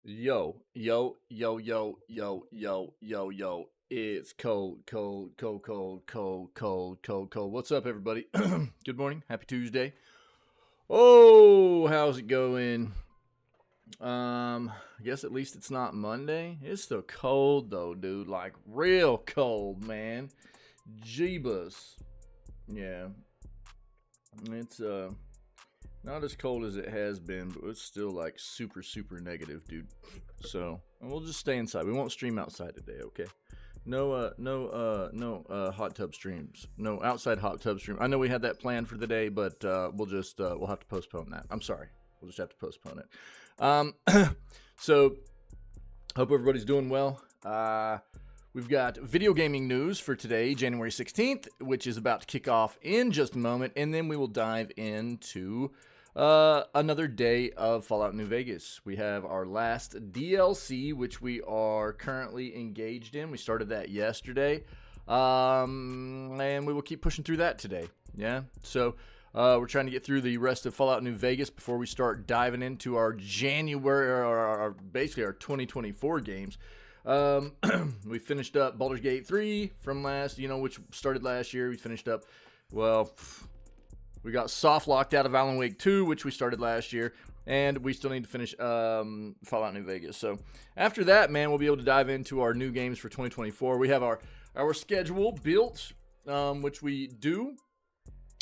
Yo, yo, yo, yo, yo, yo, yo, yo. It's cold, cold, cold, cold, cold, cold, cold, cold. What's up, everybody? Good morning. Happy Tuesday. Oh, how's it going? I guess at least it's not Monday. It's still cold though, dude. Like real cold, man. Jeebus. Yeah. It's not as cold as it has been, but it's still like super, super negative, dude. So we'll just stay inside. We won't stream outside today, okay? No hot tub streams. No outside hot tub stream. I know we had that planned for the day, but we'll have to postpone that. I'm sorry. We'll just have to postpone it. So hope everybody's doing well. We've got video gaming news for today, January 16th, which is about to kick off in just a moment, and then we will dive into another day of Fallout New Vegas. We have our last DLC, which we are currently engaged in. We started that yesterday, and we will keep pushing through that today. Yeah, so we're trying to get through the rest of Fallout New Vegas before we start diving into our January, or basically our 2024 games. We finished up Baldur's Gate 3 from which started last year. We finished up, we got soft locked out of Alan Wake 2, which we started last year, and we still need to finish Fallout New Vegas. So after that, man, we'll be able to dive into our new games for 2024. We have our schedule built, which we do.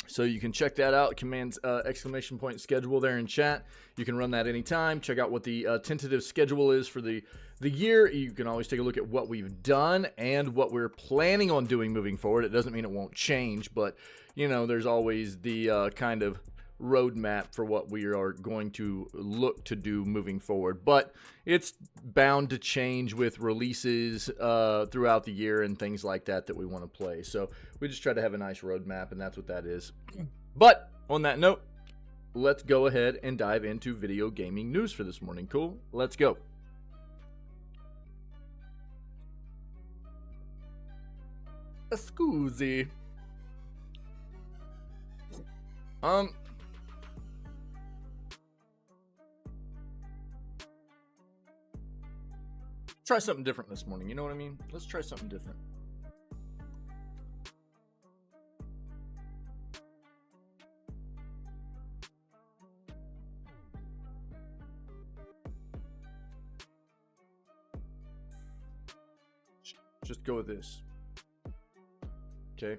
So you can check that out. Command exclamation point schedule there in chat. You can run that anytime. Check out what the tentative schedule is for the year. You can always take a look at what we've done and what we're planning on doing moving forward. It doesn't mean it won't change, but there's always the kind of roadmap for what we are going to look to do moving forward. But it's bound to change with releases throughout the year and things like that we want to play. So we just try to have a nice roadmap, and that's what that is. But on that note, let's go ahead and dive into video gaming news for this morning. Cool? Let's go. Scusi. Try something different this morning. You know what I mean? Let's try something different. Just go with this. Okay.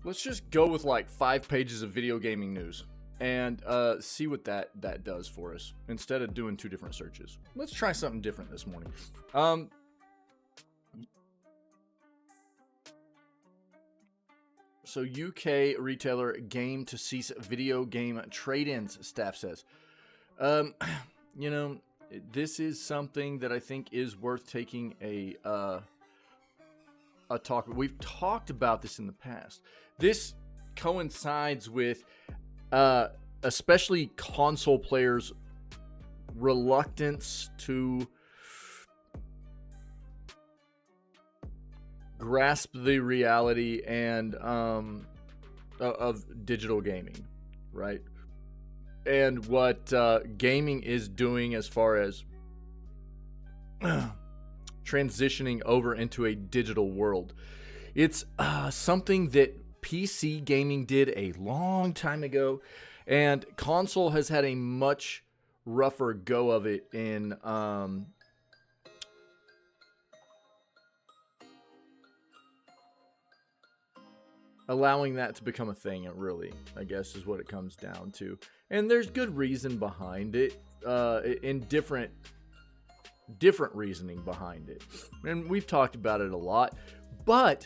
Let's just go with like 5 pages of video gaming news and see what that does for us instead of doing 2 different searches. Let's try something different this morning. So UK retailer Game to cease video game trade-ins, staff says. This is something that I think is worth taking a talk. We've talked about this in the past. This coincides with especially console players' reluctance to grasp the reality and of digital gaming, right? And what gaming is doing as far as transitioning over into a digital world. It's something that PC gaming did a long time ago, and console has had a much rougher go of it in allowing that to become a thing. It really, I guess, is what it comes down to. And there's good reason behind it, in different reasoning behind it. And we've talked about it a lot, but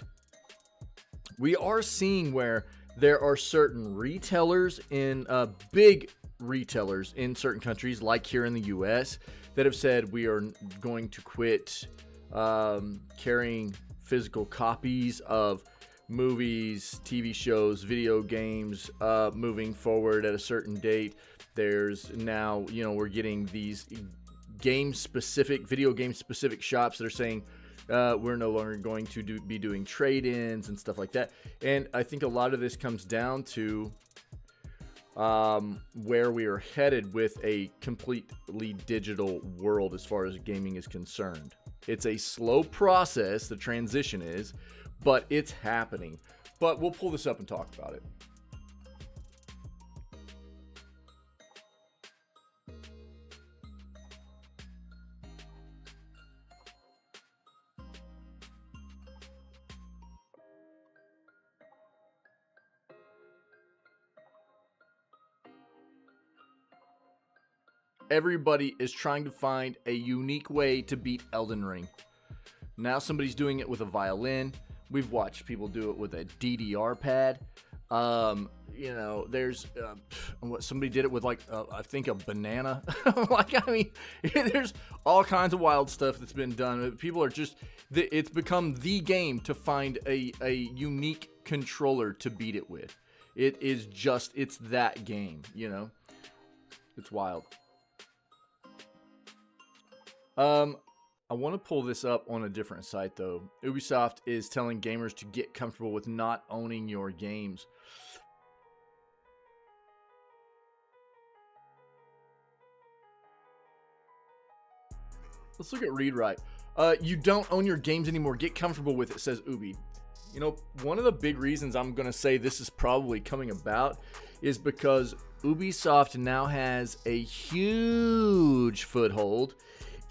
we are seeing where there are certain retailers in big retailers in certain countries, like here in the US, that have said we are going to quit carrying physical copies of movies, TV shows, video games moving forward at a certain date. There's now, we're getting these video game specific shops that are saying we're no longer going to be doing trade-ins and stuff like that. And I think a lot of this comes down to where we are headed with a completely digital world as far as gaming is concerned. It's a slow process, the transition is, but it's happening. But we'll pull this up and talk about it. Everybody is trying to find a unique way to beat Elden Ring. Now somebody's doing it with a violin. We've watched people do it with a DDR pad. You know, there's somebody did it with like I think a banana. Like, I mean, there's all kinds of wild stuff that's been done. People are just, it's become the game to find a unique controller to beat it with. It is just, it's that game, you know. It's wild. I want to pull this up on a different site though. Ubisoft is telling gamers to get comfortable with not owning your games. Let's look at read write. You don't own your games anymore. Get comfortable with it, says Ubi. You know, one of the big reasons I'm going to say this is probably coming about is because Ubisoft now has a huge foothold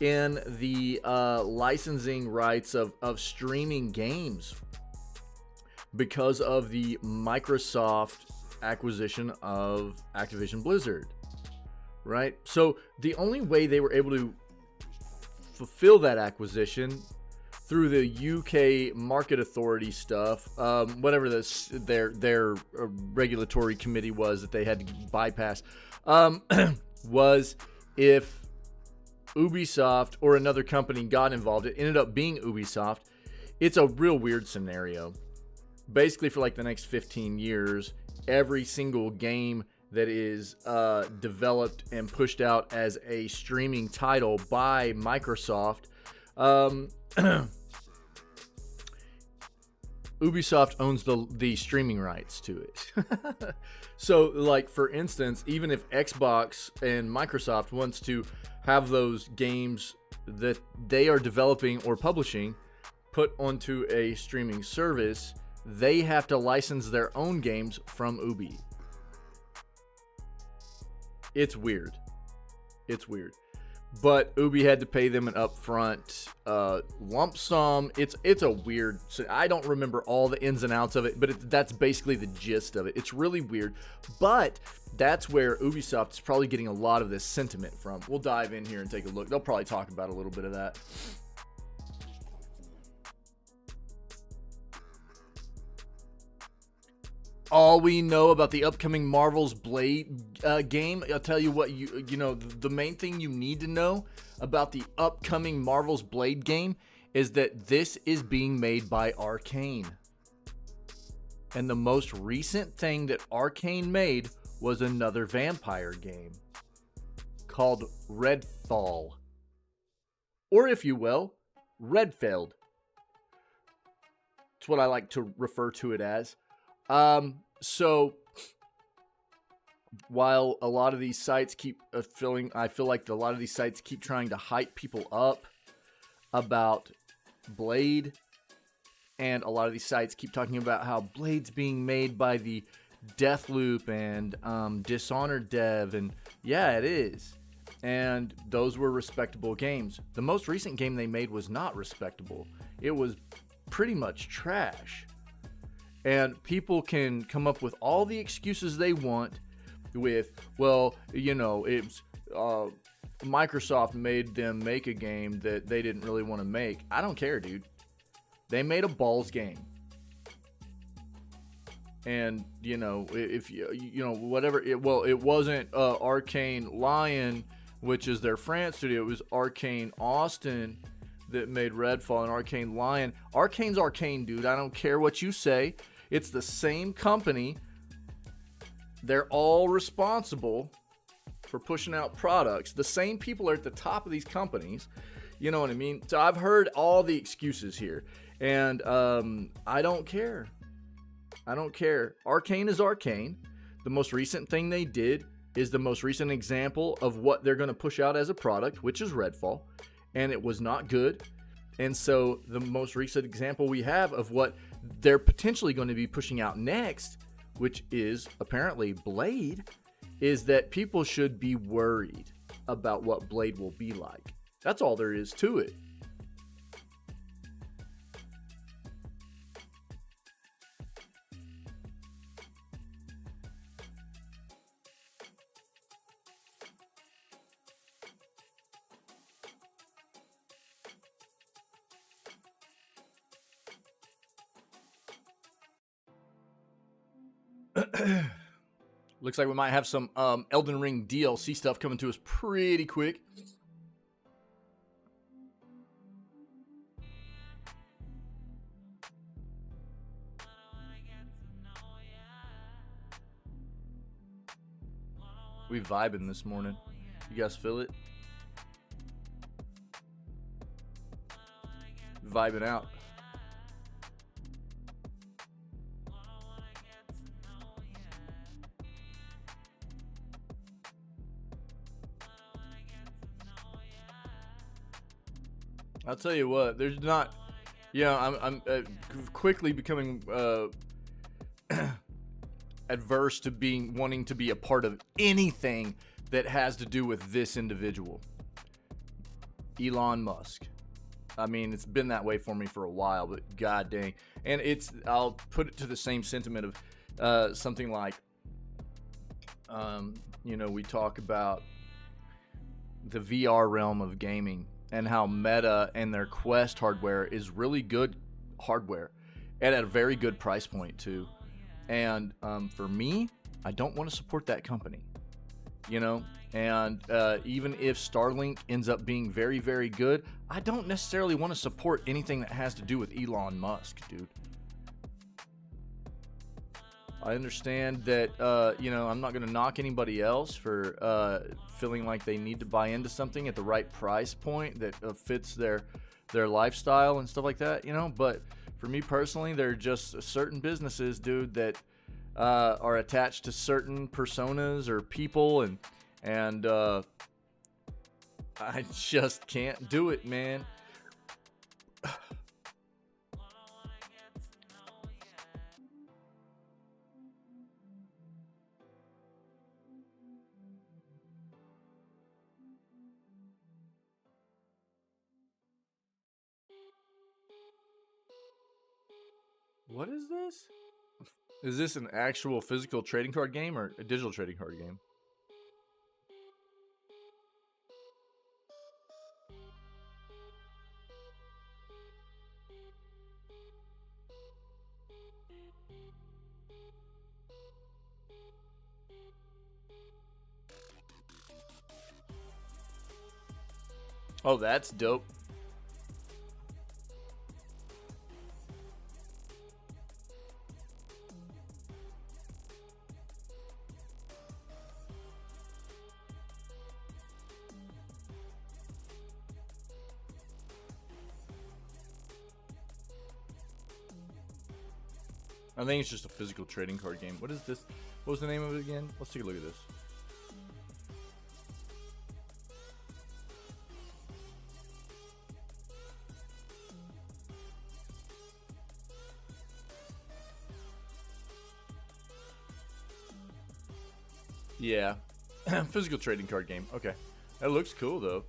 in the licensing rights of streaming games because of the Microsoft acquisition of Activision Blizzard, right? So the only way they were able to fulfill that acquisition through the UK Market Authority stuff, whatever their regulatory committee was that they had to bypass, was if Ubisoft or another company got involved. It ended up being Ubisoft. It's a real weird scenario. Basically, for like the next 15 years, every single game that is developed and pushed out as a streaming title by Microsoft, Ubisoft owns the streaming rights to it. So, like, for instance, even if Xbox and Microsoft wants to have those games that they are developing or publishing put onto a streaming service, they have to license their own games from Ubi. It's weird. It's weird. But Ubi had to pay them an upfront lump sum. It's a weird. I don't remember all the ins and outs of it, but that's basically the gist of it. It's really weird, but that's where Ubisoft is probably getting a lot of this sentiment from. We'll dive in here and take a look. They'll probably talk about a little bit of that. All we know about the upcoming Marvel's Blade game, I'll tell you what, you know, the main thing you need to know about the upcoming Marvel's Blade game is that this is being made by Arcane. And the most recent thing that Arcane made was another vampire game called Redfall. Or if you will, Redfeld. That's what I like to refer to it as. So while a lot of these sites keep I feel like a lot of these sites keep trying to hype people up about Blade, and a lot of these sites keep talking about how Blade's being made by the Deathloop and Dishonored dev, and yeah, it is. And those were respectable games. The most recent game they made was not respectable. It was pretty much trash. And people can come up with all the excuses they want with, well, you know, it's Microsoft made them make a game that they didn't really want to make. I don't care, dude. They made a balls game. And, you know, if you know, whatever, it wasn't Arcane Lion, which is their France studio. It was Arcane Austin that made Redfall, and Arcane Lion. Arcane's Arcane, dude. I don't care what you say. It's the same company. They're all responsible for pushing out products. The same people are at the top of these companies. You know what I mean? So I've heard all the excuses here. And I don't care. I don't care. Arcane is Arcane. The most recent thing they did is the most recent example of what they're going to push out as a product, which is Redfall, and it was not good. And so the most recent example we have of what they're potentially going to be pushing out next, which is apparently Blade, is that people should be worried about what Blade will be like. That's all there is to it. Looks like we might have some Elden Ring DLC stuff coming to us pretty quick. We vibing this morning. You guys feel it? Vibing out. I'll tell you what, there's not, I'm quickly becoming adverse to wanting to be a part of anything that has to do with this individual, Elon Musk. I mean, it's been that way for me for a while, but god dang. And I'll put it to the same sentiment of something like, we talk about the VR realm of gaming and how Meta and their Quest hardware is really good hardware and at a very good price point too. And for me, I don't want to support that company, and even if Starlink ends up being very, very good, I don't necessarily want to support anything that has to do with Elon Musk, dude. I understand that, I'm not going to knock anybody else for feeling like they need to buy into something at the right price point that fits their lifestyle and stuff like that, But for me personally, there are just certain businesses, dude, that are attached to certain personas or people, and I just can't do it, man. What is this? Is this an actual physical trading card game or a digital trading card game? Oh, that's dope. I think it's just a physical trading card game. What is this? What was the name of it again? Let's take a look at this. Yeah, physical trading card game. Okay, that looks cool though.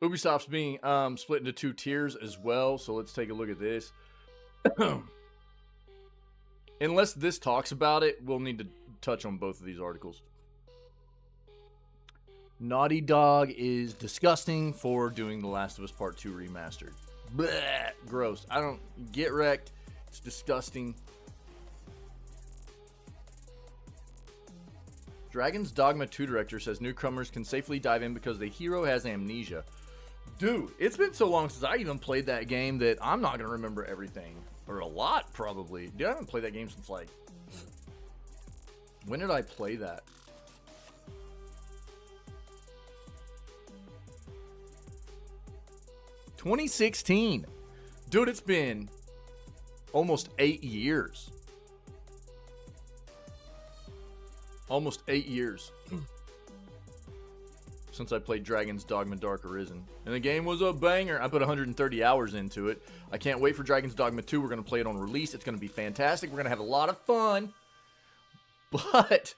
Ubisoft's being split into 2 tiers as well, so let's take a look at this. Unless this talks about it, we'll need to touch on both of these articles. Naughty Dog is disgusting for doing The Last of Us Part 2 remastered. Blech, gross. I don't get wrecked. It's disgusting. Dragon's Dogma 2 director says newcomers can safely dive in because the hero has amnesia. Dude, it's been so long since I even played that game that I'm not going to remember everything. Or a lot, probably. Dude, I haven't played that game since, like, When did I play that? $2016. Dude, it's been almost 8 years. Almost 8 years since I played Dragon's Dogma Dark Arisen. And the game was a banger. I put 130 hours into it. I can't wait for Dragon's Dogma 2. We're going to play it on release. It's going to be fantastic. We're going to have a lot of fun. But,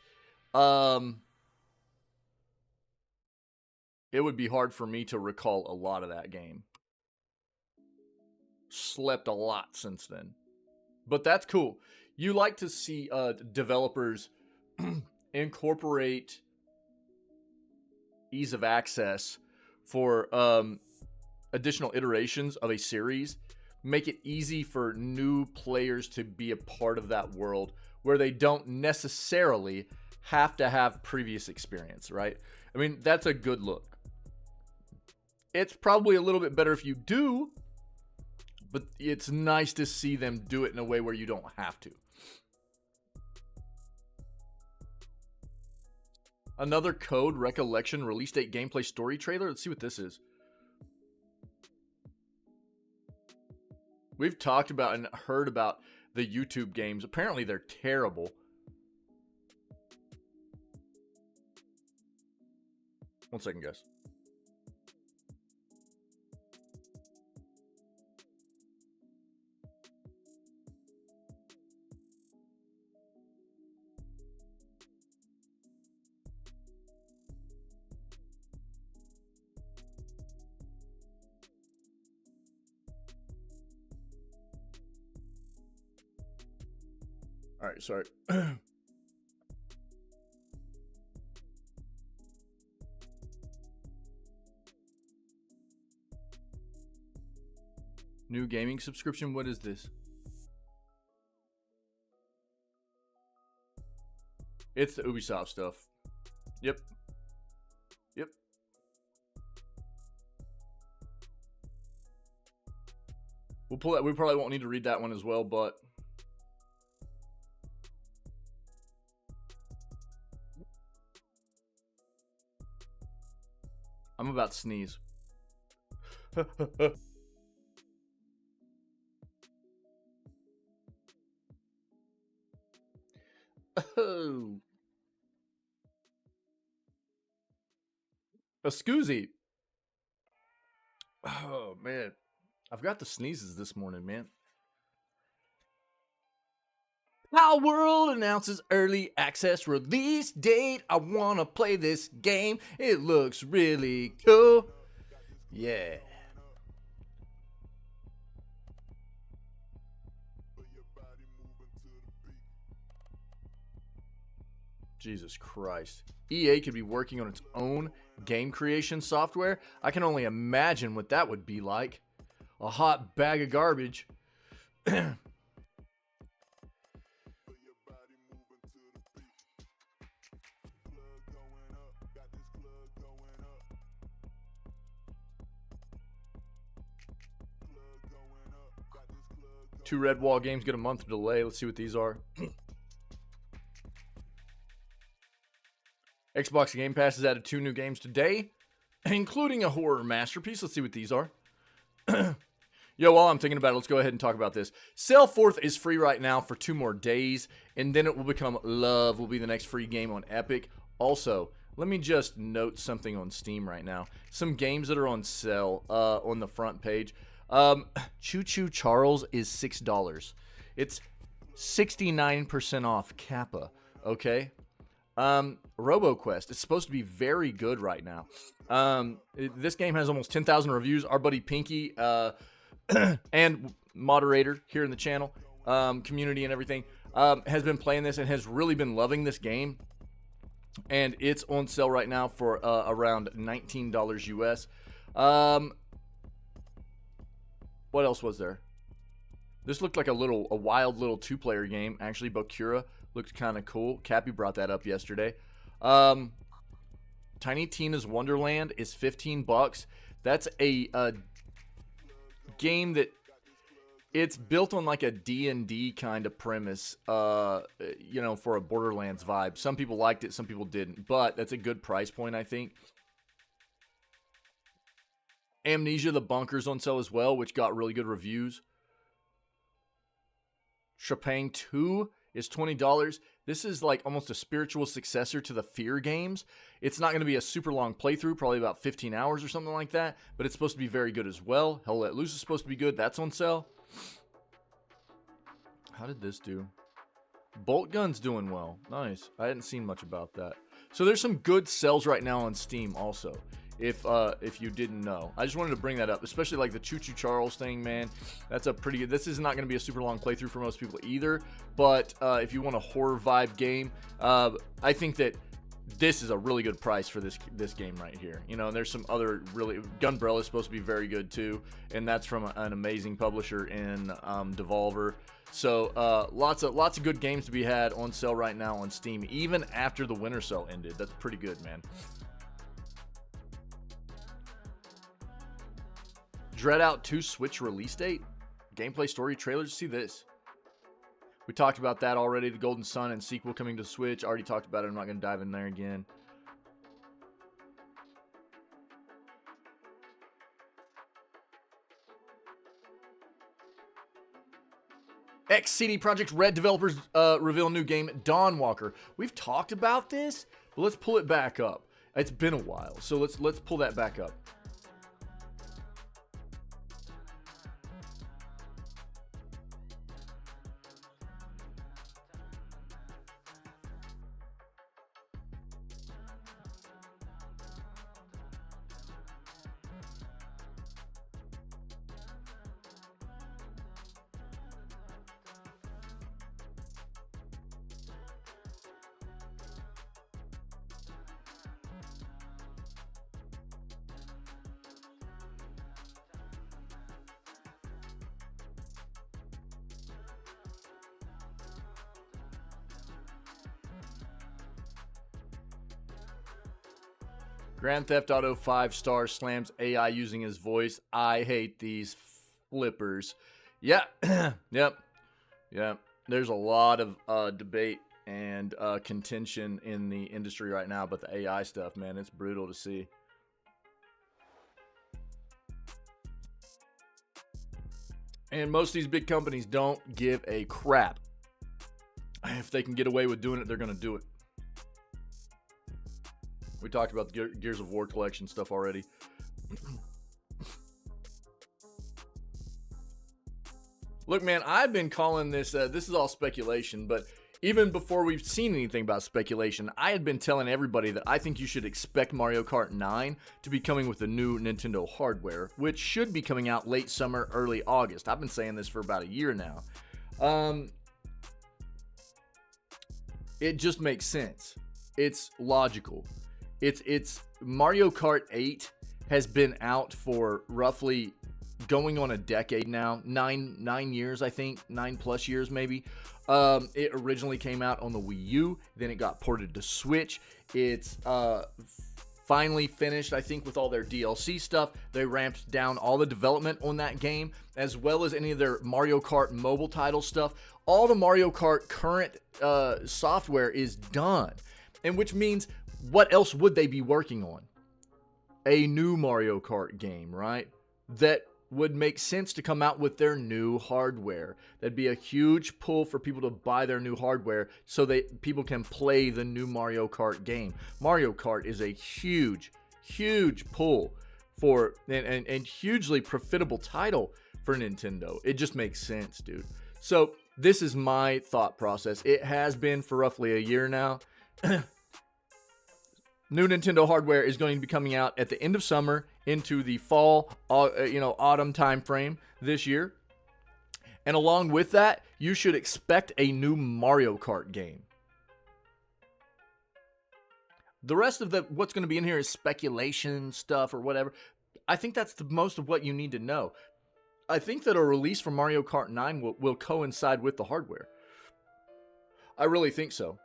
it would be hard for me to recall a lot of that game. Slept a lot since then. But that's cool. You like to see developers incorporate ease of access for additional iterations of a series. Make it easy for new players to be a part of that world where they don't necessarily have to have previous experience, right? I mean, that's a good look. It's probably a little bit better if you do, but it's nice to see them do it in a way where you don't have to. Another Code Recollection release date gameplay story trailer. Let's see what this is. We've talked about and heard about the YouTube games. Apparently they're terrible. One second, guys. All right, sorry. New gaming subscription? What is this? It's the Ubisoft stuff. Yep. Yep. We'll pull that. We probably won't need to read that one as well, but I'm about to sneeze. Oh. A scoozy. Oh, man. I've got the sneezes this morning, man. Pal World announces early access release date. I want to play this game. It looks really cool. Yeah. Jesus Christ. EA could be working on its own game creation software. I can only imagine what that would be like. A hot bag of garbage. Two Redwall games get a month delay. Let's see what these are. Xbox Game Pass has added 2 new games today, including a horror masterpiece. Let's see what these are. Yo, while I'm thinking about it, let's go ahead and talk about this. Sail Forth is free right now for 2 more days, and then it will become Love will be the next free game on Epic. Also, let me just note something on Steam right now. Some games that are on sale on the front page. Choo Choo Charles is $6. It's 69% off Kappa, okay? RoboQuest is supposed to be very good right now. This game has almost 10,000 reviews. Our buddy Pinky and moderator here in the channel, community and everything, has been playing this and has really been loving this game. And it's on sale right now for around $19 US. What else was there? This looked like a wild little 2-player game. Actually, Bokura looked kind of cool. Cappy brought that up yesterday. Tiny Tina's Wonderland is $15. That's a game that it's built on like a D&D kind of premise, you know, for a Borderlands vibe. Some people liked it, some people didn't, but that's a good price point, I think. Amnesia: The Bunker's on sale as well, which got really good reviews. Chopin 2 is $20. This is like almost a spiritual successor to the Fear games. It's not going to be a super long playthrough, probably about 15 hours or something like that, but it's supposed to be very good as well. Hell Let Loose is supposed to be good. That's on sale. How did this do? Bolt Gun's doing well. Nice. I hadn't seen much about that. So there's some good sales right now on Steam also, if you didn't know. I just wanted to bring that up, especially like the Choo Choo Charles thing, man. That's a pretty good. This is not going to be a super long playthrough for most people either, but if you want a horror vibe game, I think that this is a really good price for this game right here. You know, and there's some other really. Gunbrella is supposed to be very good too, and that's from an amazing publisher in Devolver. So lots of good games to be had on sale right now on Steam, even after the winter sale ended. That's pretty good, man. Dreadout 2 Switch release date, gameplay, story, trailers. See this. We talked about that already. The Golden Sun and sequel coming to Switch. Already talked about it. I'm not going to dive in there again. CD Projekt Red developers reveal new game Dawnwalker. We've talked about this, but let's pull it back up. It's been a while, so let's pull that back up. Grand Theft Auto 5 star slams AI using his voice. I hate these flippers. Yeah, yep. There's a lot of debate and contention in the industry right now about the AI stuff, man. It's brutal to see. And most of these big companies don't give a crap. If they can get away with doing it, they're going to do it. We talked about the Gears of War collection stuff already. Look, man, I've been calling this, this is all speculation, but even before we've seen anything about speculation, I had been telling everybody that I think you should expect Mario Kart 9 to be coming with the new Nintendo hardware, which should be coming out late summer, early August. I've been saying this for about a year now. It just makes sense. It's logical. It's Mario Kart 8 has been out for roughly going on a decade now, nine years, I think, 9+ years maybe. It originally came out on the Wii U, then it got ported to Switch. It's finally finished, I think, with all their DLC stuff. They ramped down all the development on that game, as well as any of their Mario Kart mobile title stuff. All the Mario Kart current software is done, and which means, what else would they be working on? A new Mario Kart game, right? That would make sense to come out with their new hardware. That'd be a huge pull for people to buy their new hardware so that people can play the new Mario Kart game. Mario Kart is a huge pull for and hugely profitable title for Nintendo. It just makes sense, dude. So this is my thought process. It has been for roughly a year now. New Nintendo hardware is going to be coming out at the end of summer into the fall, autumn time frame this year. And along with that, you should expect a new Mario Kart game. The rest of what's going to be in here is speculation stuff or whatever. I think that's the most of what you need to know. I think that a release for Mario Kart 9 will coincide with the hardware. I really think so.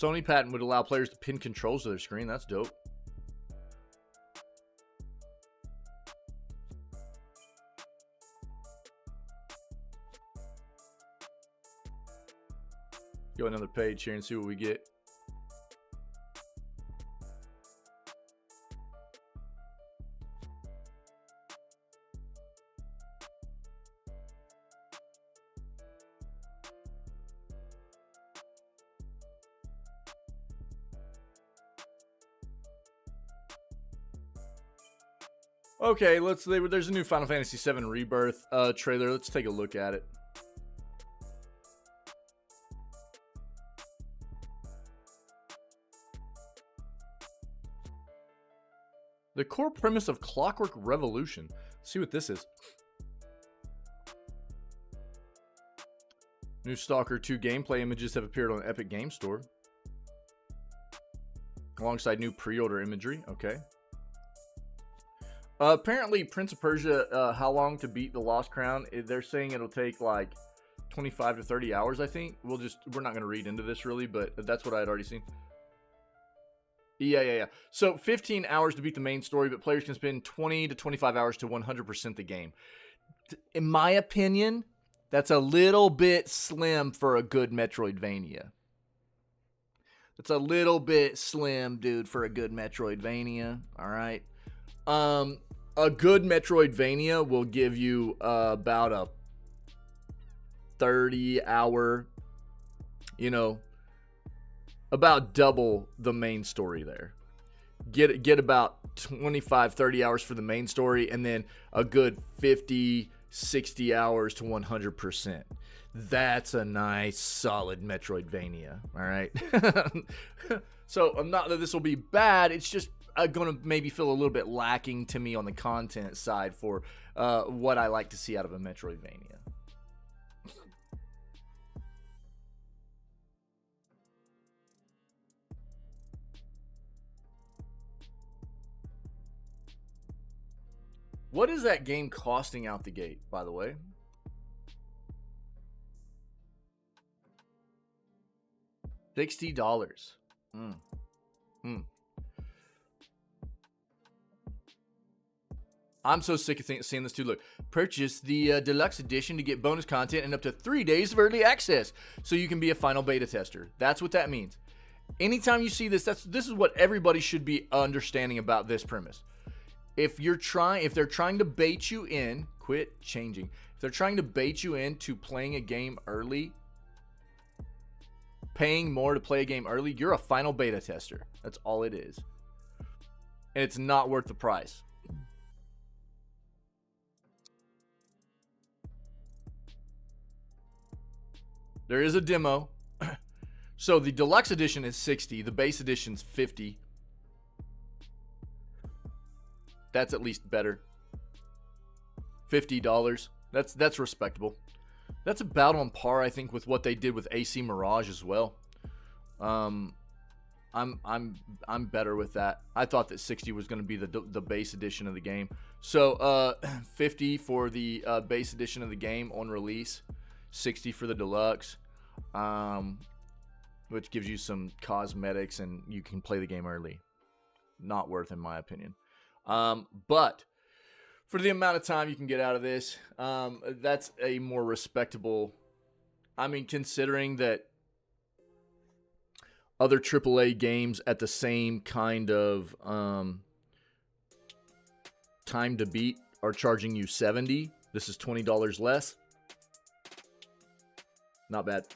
Sony patent would allow players to pin controls to their screen. That's dope. Go another page here and see what we get. Okay, there's a new Final Fantasy VII Rebirth trailer. Let's take a look at it. The core premise of Clockwork Revolution. Let's see what this is. New Stalker 2 gameplay images have appeared on Epic Game Store. Alongside new pre-order imagery. Okay. Apparently, Prince of Persia, How Long to Beat the Lost Crown, they're saying it'll take like 25 to 30 hours, I think. We're not going to read into this really, but that's what I had already seen. Yeah. So 15 hours to beat the main story, but players can spend 20 to 25 hours to 100% the game. In my opinion, that's a little bit slim for a good Metroidvania. That's a little bit slim, dude, for a good Metroidvania. All right. A good Metroidvania will give you about a 30-hour, about double the main story there. Get about 25, 30 hours for the main story, and then a good 50, 60 hours to 100%. That's a nice, solid Metroidvania, all right? So, not that this will be bad, it's just going to maybe feel a little bit lacking to me on the content side for what I like to see out of a Metroidvania. What is that game costing out the gate, by the way? $60. I'm so sick of seeing this too. Look, purchase the deluxe edition to get bonus content and up to 3 days of early access, so you can be a final beta tester. That's what that means. Anytime you see this, this is what everybody should be understanding about this premise. If they're trying to bait you in, quit changing. If they're trying to bait you into playing a game early, paying more to play a game early, you're a final beta tester. That's all it is. And it's not worth the price. There is a demo. So the deluxe edition is $60. The base edition's $50. That's at least better. $50. That's respectable. That's about on par, I think, with what they did with AC Mirage as well. I'm better with that. I thought that 60 was going to be the base edition of the game. So 50 for the base edition of the game on release, 60 for the deluxe, which gives you some cosmetics and you can play the game early. Not worth, in my opinion. But for the amount of time you can get out of this, that's a more respectable. I mean, considering that other AAA games at the same kind of time to beat are charging you $70. This is $20 less. Not bad.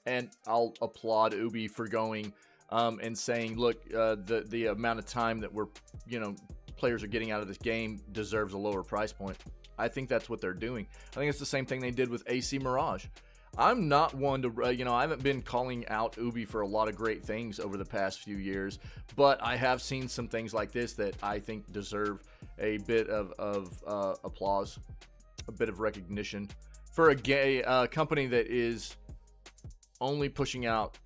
And I'll applaud Ubi for going and saying, look, the amount of time that players are getting out of this game deserves a lower price point. I think that's what they're doing. I think it's the same thing they did with AC Mirage. I'm not one to, I haven't been calling out Ubi for a lot of great things over the past few years, but I have seen some things like this that I think deserve a bit of applause, a bit of recognition for a company that is only pushing out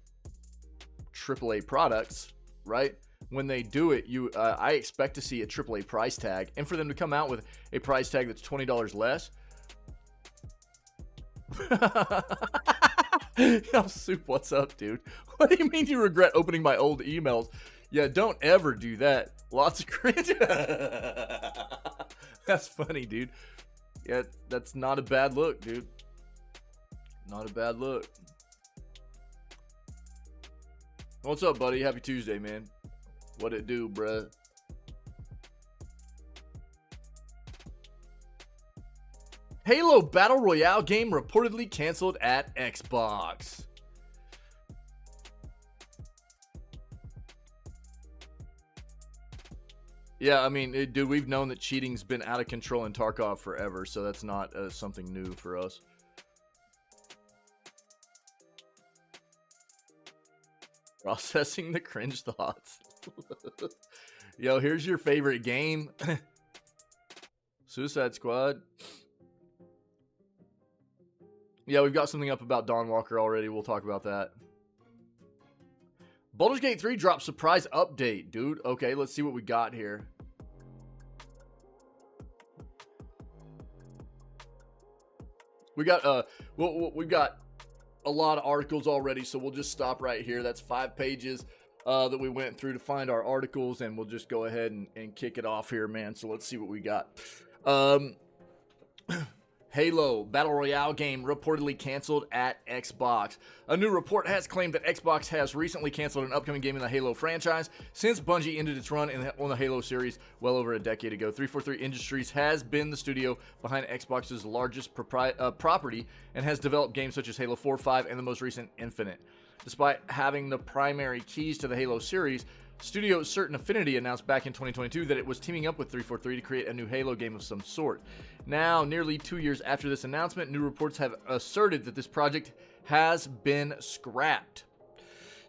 AAA products, right? When they do it, I expect to see a AAA price tag, and for them to come out with a price tag that's $20 less. Yo, Soup, what's up, dude? What do you mean you regret opening my old emails? Yeah, don't ever do that. Lots of cringe. That's funny, dude. Yeah, that's not a bad look, dude. Not a bad look. What's up, buddy? Happy Tuesday, man. What it do, bruh? Halo Battle Royale game reportedly canceled at Xbox. Yeah, I mean, dude, we've known that cheating's been out of control in Tarkov forever, so that's not something new for us. Processing the cringe thoughts. Yo, here's your favorite game. Suicide Squad. Yeah, we've got something up about Dawn Walker already. We'll talk about that. Baldur's Gate 3 dropped surprise update, dude. Okay, let's see what we got here. We got we've got a lot of articles already, so we'll just stop right here. That's 5 pages that we went through to find our articles, and we'll just go ahead and kick it off here, man. So let's see what we got. Halo Battle Royale game reportedly canceled at Xbox. A new report has claimed that Xbox has recently canceled an upcoming game in the Halo franchise since Bungie ended its run on the Halo series well over a decade ago. 343 Industries has been the studio behind Xbox's largest property and has developed games such as Halo 4, 5, and the most recent Infinite. Despite having the primary keys to the Halo series, Studio Certain Affinity announced back in 2022 that it was teaming up with 343 to create a new Halo game of some sort. Now, nearly 2 years after this announcement, new reports have asserted that this project has been scrapped.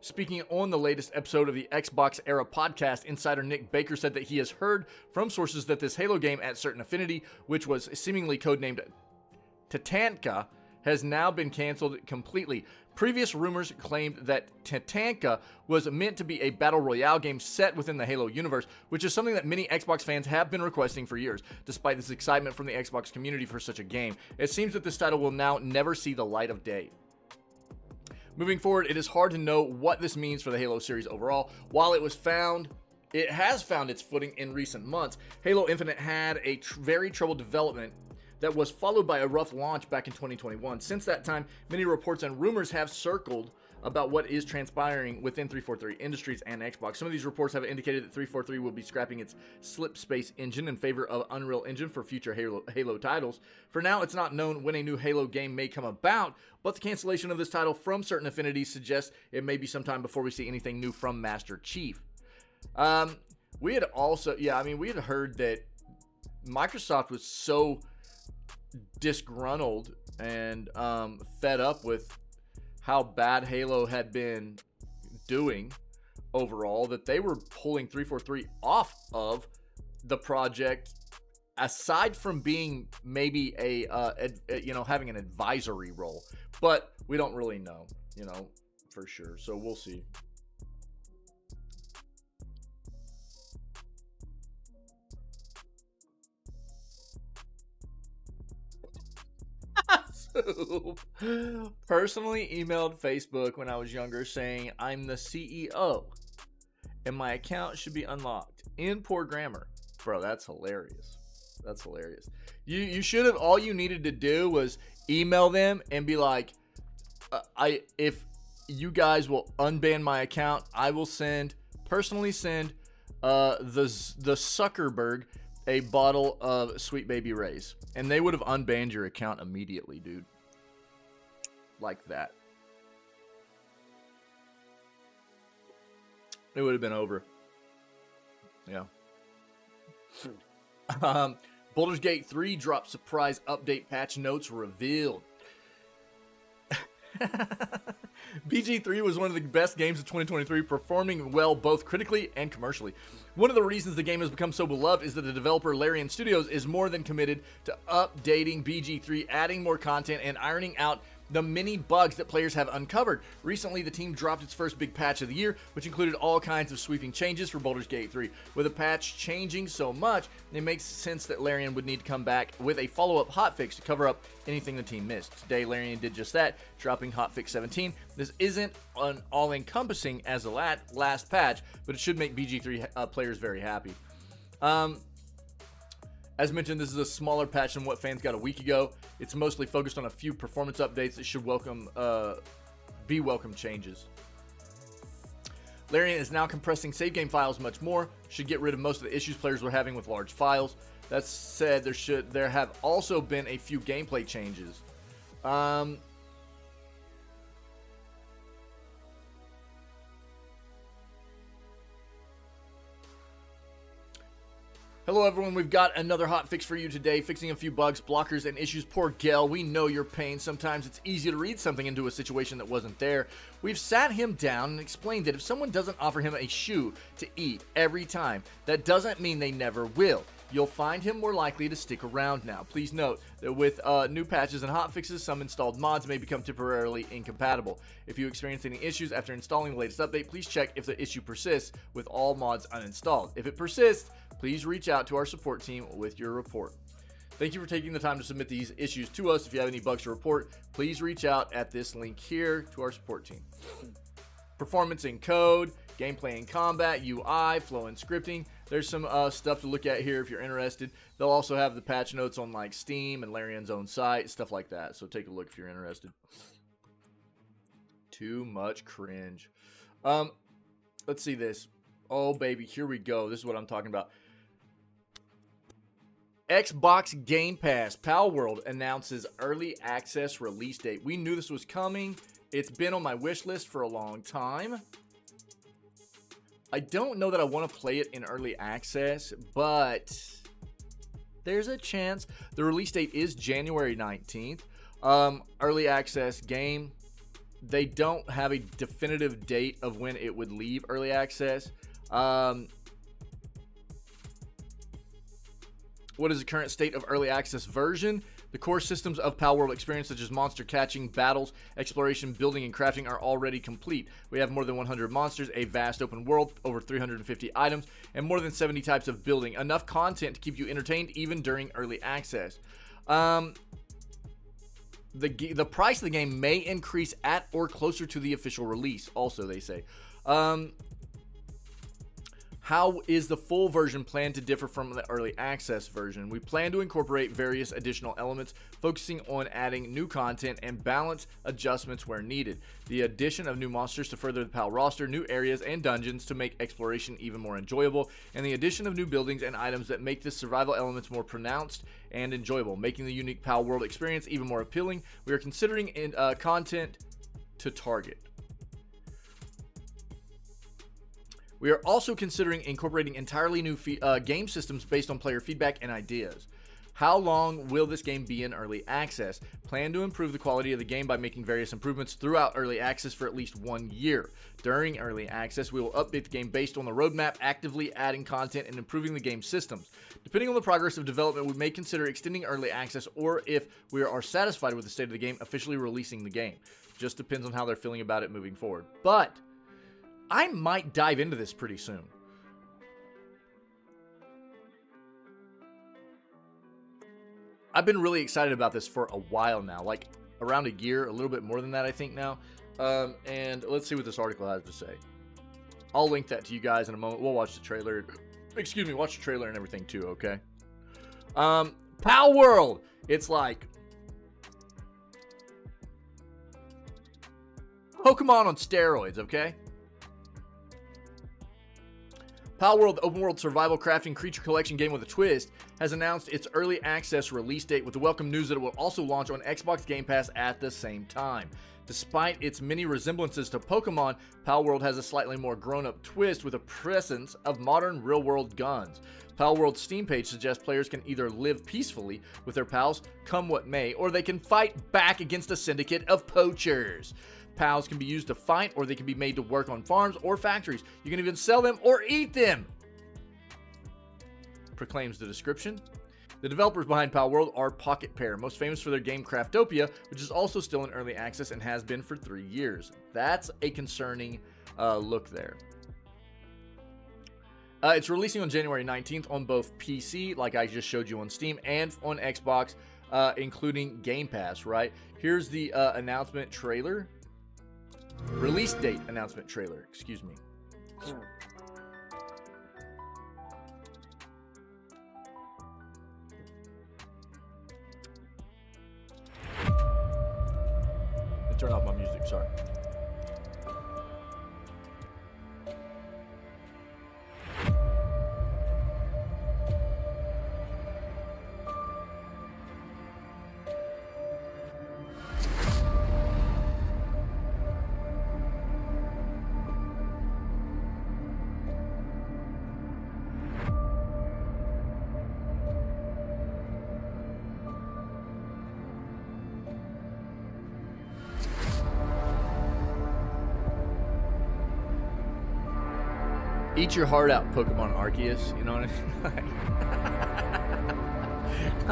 Speaking on the latest episode of the Xbox Era podcast, insider Nick Baker said that he has heard from sources that this Halo game at Certain Affinity, which was seemingly codenamed Tatanka, has now been canceled completely. Previous rumors claimed that Tatanka was meant to be a battle royale game set within the Halo universe, which is something that many Xbox fans have been requesting for years. Despite this excitement from the Xbox community for such a game, it seems that this title will now never see the light of day. Moving forward, it is hard to know what this means for the Halo series overall. While it has found its footing in recent months, Halo Infinite had a very troubled development that was followed by a rough launch back in 2021. Since that time, many reports and rumors have circled about what is transpiring within 343 Industries and Xbox. Some of these reports have indicated that 343 will be scrapping its Slipspace engine in favor of Unreal Engine for future Halo titles. For now, it's not known when a new Halo game may come about, but the cancellation of this title from Certain Affinity suggests it may be sometime before we see anything new from Master Chief. We had heard that Microsoft was so disgruntled and fed up with how bad Halo had been doing overall that they were pulling 343 off of the project, aside from being maybe having an advisory role, but we don't really know, for sure, so we'll see. Personally emailed Facebook when I was younger saying I'm the CEO and my account should be unlocked. In poor grammar. Bro, that's hilarious. That's hilarious. You should have, all you needed to do was email them and be like, if you guys will unban my account, I will personally send the Zuckerberg a bottle of Sweet Baby Ray's, and they would have unbanned your account immediately, dude. Like that. It would have been over. Yeah. Baldur's Gate 3 dropped surprise update patch notes revealed. BG3 was one of the best games of 2023, performing well both critically and commercially. One of the reasons the game has become so beloved is that the developer Larian Studios is more than committed to updating BG3, adding more content, and ironing out the many bugs that players have uncovered. Recently, the team dropped its first big patch of the year, which included all kinds of sweeping changes for Baldur's Gate 3. With a patch changing so much, it makes sense that Larian would need to come back with a follow-up hotfix to cover up anything the team missed. Today, Larian did just that, dropping hotfix 17. This isn't an all-encompassing as the last patch, but it should make BG3 players very happy. As mentioned, this is a smaller patch than what fans got a week ago. It's mostly focused on a few performance updates that should be welcome changes. Larian is now compressing save game files much more, should get rid of most of the issues players were having with large files. That said, there have also been a few gameplay changes. Hello everyone, we've got another hot fix for you today, fixing a few bugs, blockers, and issues. Poor Gel, we know your pain. Sometimes it's easy to read something into a situation that wasn't there. We've sat him down and explained that if someone doesn't offer him a shoe to eat every time, that doesn't mean they never will. You'll find him more likely to stick around now. Please note that with new patches and hotfixes, some installed mods may become temporarily incompatible. If you experience any issues after installing the latest update, please check if the issue persists with all mods uninstalled. If it persists, please reach out to our support team with your report. Thank you for taking the time to submit these issues to us. If you have any bugs to report, please reach out at this link here to our support team. Performance in code, gameplay and combat, UI, flow and scripting. There's some stuff to look at here if you're interested. They'll also have the patch notes on like Steam and Larian's own site, stuff like that. So take a look if you're interested. Too much cringe. Let's see this. Oh, baby, here we go. This is what I'm talking about. Xbox Game Pass Palworld announces early access release date. We knew this was coming. It's been on my wish list for a long time. I don't know that I want to play it in early access, but there's a chance. The release date is January 19th. Early access game. They don't have a definitive date of when it would leave early access. What is the current state of early access version? The core systems of Palworld experience, such as monster catching, battles, exploration, building, and crafting, are already complete. We have more than 100 monsters, a vast open world, over 350 items, and more than 70 types of building. Enough content to keep you entertained even during early access. The price of the game may increase at or closer to the official release, also, they say. How is the full version planned to differ from the early access version? We plan to incorporate various additional elements, focusing on adding new content and balance adjustments where needed. The addition of new monsters to further the PAL roster, new areas and dungeons to make exploration even more enjoyable, and the addition of new buildings and items that make the survival elements more pronounced and enjoyable, making the unique PAL world experience even more appealing. We are considering content to target. We are also considering incorporating entirely new game systems based on player feedback and ideas. How long will this game be in early access? Plan to improve the quality of the game by making various improvements throughout early access for at least 1 year. During early access, we will update the game based on the roadmap, actively adding content and improving the game systems. Depending on the progress of development, we may consider extending early access, or if we are satisfied with the state of the game, officially releasing the game. Just depends on how they're feeling about it moving forward. But I might dive into this pretty soon. I've been really excited about this for a while now, like around a year, a little bit more than that, I think now. And let's see what this article has to say. I'll link that to you guys in a moment. We'll watch the trailer. Excuse me, watch the trailer and everything too, okay? Palworld! It's like Pokemon on steroids, okay? Palworld, the open-world survival crafting creature collection game with a twist, has announced its early access release date with the welcome news that it will also launch on Xbox Game Pass at the same time. Despite its many resemblances to Pokemon, Palworld has a slightly more grown-up twist with a presence of modern real-world guns. Palworld's Steam page suggests players can either live peacefully with their pals, come what may, or they can fight back against a syndicate of poachers. Pals can be used to fight, or they can be made to work on farms or factories. You can even sell them or eat them, proclaims the description. The developers behind Pal World are Pocket Pair, most famous for their game Craftopia, which is also still in early access and has been for 3 years. That's a concerning look there. It's releasing on January 19th on both PC, like I just showed you on Steam, and on Xbox, including Game Pass, right? Here's the announcement trailer. Release date announcement trailer, excuse me. Turn off my music, sorry. Eat your heart out, Pokemon Arceus. You know what I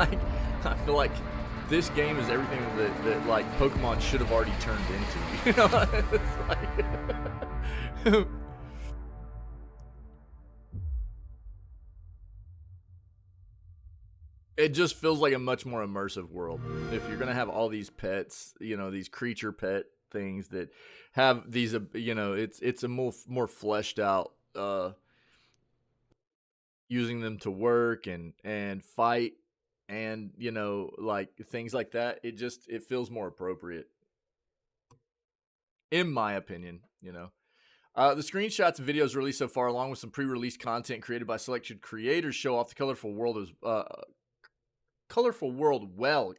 mean? I feel like this game is everything that like Pokemon should have already turned into. You know, it's like it just feels like a much more immersive world. If you're gonna have all these pets, you know, these creature pet things that have these, you know, it's a more fleshed out. Using them to work and fight and, you know, like things like that, it feels more appropriate, in my opinion. You know, the screenshots and videos released so far, along with some pre-release content created by selected creators, show off the colorful world well.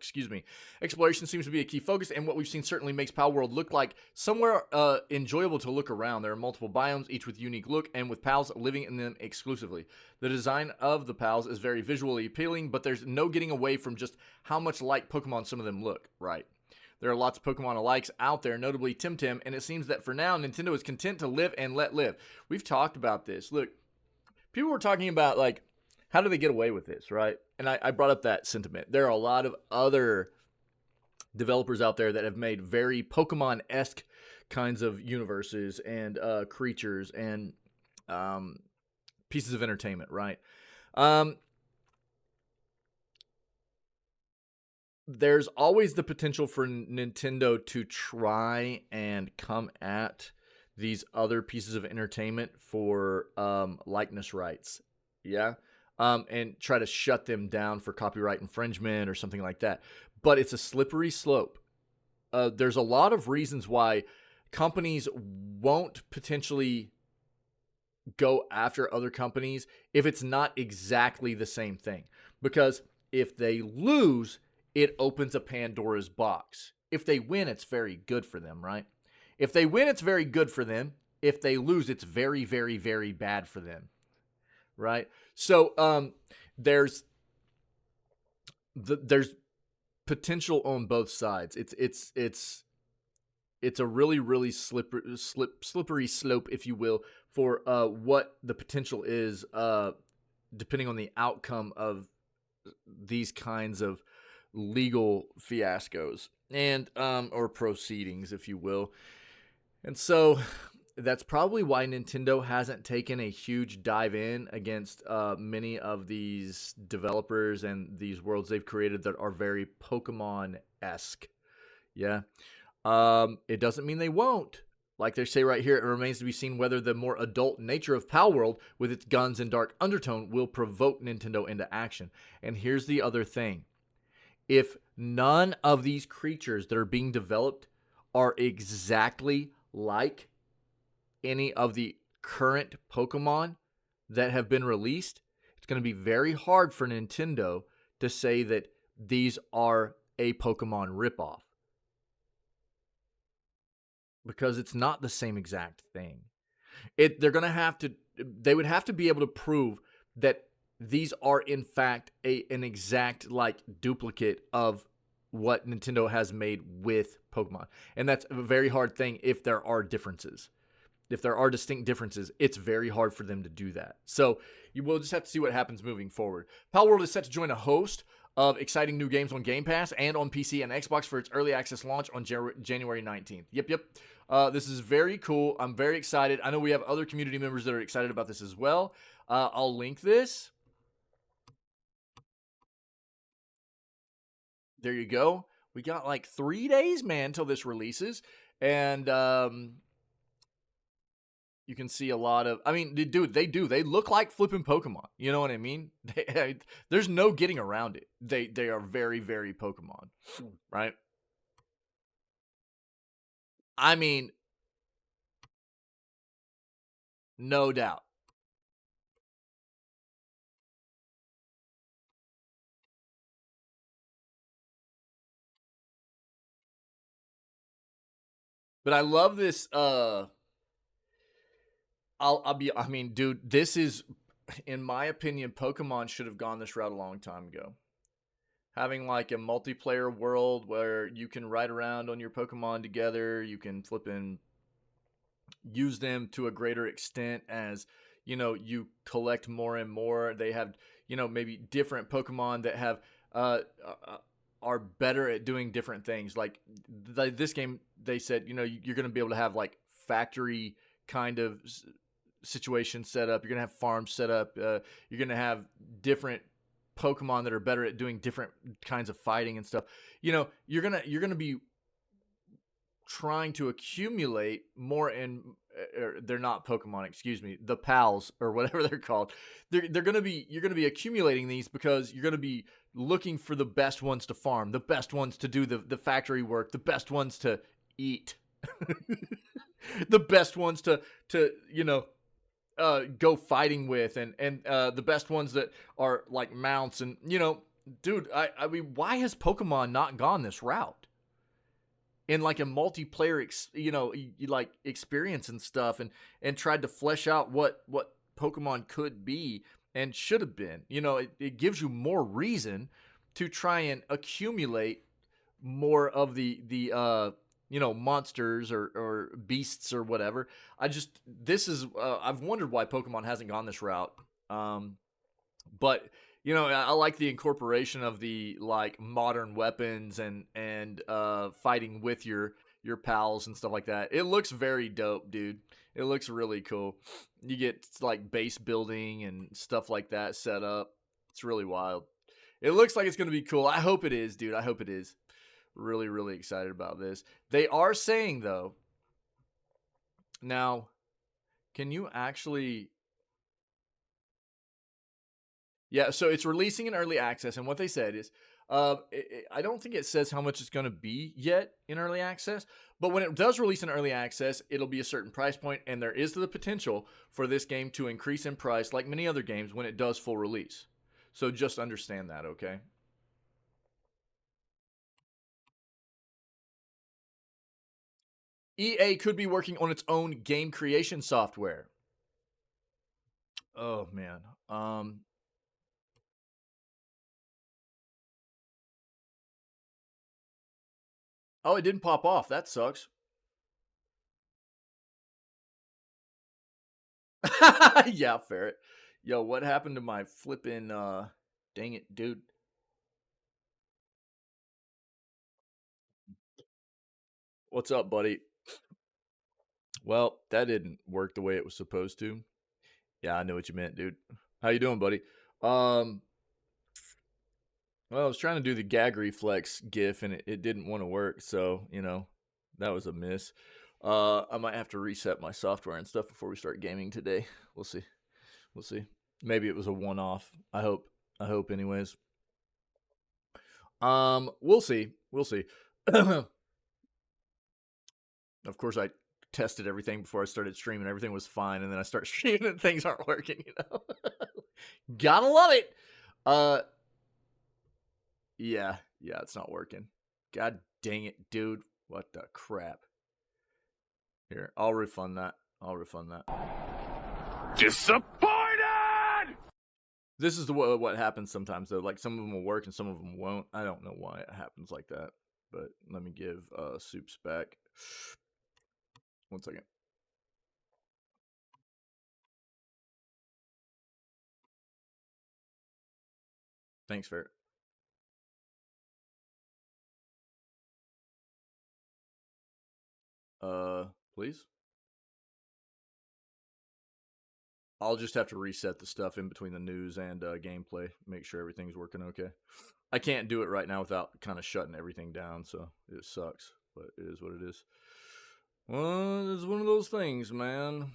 Exploration seems to be a key focus, and what we've seen certainly makes Pal World look like somewhere enjoyable to look around. There are multiple biomes, each with unique look, and with pals living in them exclusively. The design of the pals is very visually appealing, but there's no getting away from just how much like Pokemon some of them look, right? There are lots of Pokemon alikes out there, notably Temtem, and it seems that for now, Nintendo is content to live and let live. We've talked about this. Look, people were talking about, like, how do they get away with this, right? And I brought up that sentiment. There are a lot of other developers out there that have made very Pokemon-esque kinds of universes and creatures and pieces of entertainment, right? There's always the potential for Nintendo to try and come at these other pieces of entertainment for likeness rights. Yeah. And try to shut them down for copyright infringement or something like that. But it's a slippery slope. There's a lot of reasons why companies won't potentially go after other companies if it's not exactly the same thing. Because if they lose, it opens a Pandora's box. If they win, it's very good for them, right? If they win, it's very good for them. If they lose, it's very, very, very bad for them. Right? So there's potential on both sides. It's a really, really slippery slope, if you will, for what the potential is, depending on the outcome of these kinds of legal fiascos and or proceedings, if you will. And so that's probably why Nintendo hasn't taken a huge dive in against many of these developers and these worlds they've created that are very Pokemon-esque. Yeah. It doesn't mean they won't. Like they say right here, it remains to be seen whether the more adult nature of Pal World, with its guns and dark undertone, will provoke Nintendo into action. And here's the other thing. If none of these creatures that are being developed are exactly like any of the current Pokemon that have been released, it's going to be very hard for Nintendo to say that these are a Pokemon ripoff. Because it's not the same exact thing. They would have to be able to prove that these are in fact an exact like duplicate of what Nintendo has made with Pokemon. And that's a very hard thing if there are differences. if there are distinct differences, it's very hard for them to do that. So you will just have to see what happens moving forward. Pal World is set to join a host of exciting new games on Game Pass and on PC and Xbox for its early access launch on January 19th. Yep. This is very cool. I'm very excited. I know we have other community members that are excited about this as well. I'll link this. There you go. We got like 3 days, man, till this releases. And you can see a lot of, I mean, dude, they look like flipping Pokemon. You know what I mean? There's no getting around it. They are very, very Pokemon, right? I mean, no doubt. But I love this. I mean, dude, this is, in my opinion, Pokemon should have gone this route a long time ago. Having like a multiplayer world where you can ride around on your Pokemon together, you can flip and use them to a greater extent as, you know, you collect more and more. They have, you know, maybe different Pokemon that have are better at doing different things. Like this game, they said, you know, you're going to be able to have like factory kind of situation set up. You're going to have farms set up. You're going to have different Pokemon that are better at doing different kinds of fighting and stuff. You know, you're going to be trying to accumulate more, and they're not Pokemon, excuse me, the pals or whatever they're called. You're going to be accumulating these because you're going to be looking for the best ones to farm, the best ones to do the factory work, the best ones to eat, the best ones to you know, go fighting with, and the best ones that are like mounts. And you know, dude, I mean, why has Pokemon not gone this route in like a multiplayer like experience and stuff, and tried to flesh out what Pokemon could be and should have been? You know, it gives you more reason to try and accumulate more of the you know, monsters or beasts or whatever. I've wondered why Pokemon hasn't gone this route. But you know, I like the incorporation of the like modern weapons and fighting with your pals and stuff like that. It looks very dope, dude. It looks really cool. You get like base building and stuff like that set up. It's really wild. It looks like it's going to be cool. I hope it is, dude. I hope it is. Really, really excited about this. They are saying though, now, can you actually... Yeah, so it's releasing in early access, and what they said is, I don't think it says how much it's going to be yet in early access, but when it does release in early access, it'll be a certain price point, and there is the potential for this game to increase in price like many other games when it does full release. So just understand that, okay? EA could be working on its own game creation software. Oh, man. Oh, it didn't pop off. That sucks. Yeah, ferret. Yo, what happened to my flipping, dang it, dude. What's up, buddy? Well, that didn't work the way it was supposed to. Yeah, I know what you meant, dude. How you doing, buddy? Well, I was trying to do the gag reflex gif, and it didn't want to work, so, you know, that was a miss. I might have to reset my software and stuff before we start gaming today. We'll see. We'll see. Maybe it was a one-off. I hope. Anyways. We'll see. We'll see. Of course, I tested everything before I started streaming. Everything was fine, and then I start streaming and things aren't working, you know? Gotta love it. Yeah, it's not working. God dang it, dude. What the crap? Here, I'll refund that. Disappointed! This is what happens sometimes, though. Like, some of them will work and some of them won't. I don't know why it happens like that. But let me give Soups back. 1 second. Thanks, Ferret. Please. I'll just have to reset the stuff in between the news and gameplay. Make sure everything's working okay. I can't do it right now without kind of shutting everything down, so it sucks. But it is what it is. Well, it's one of those things, man.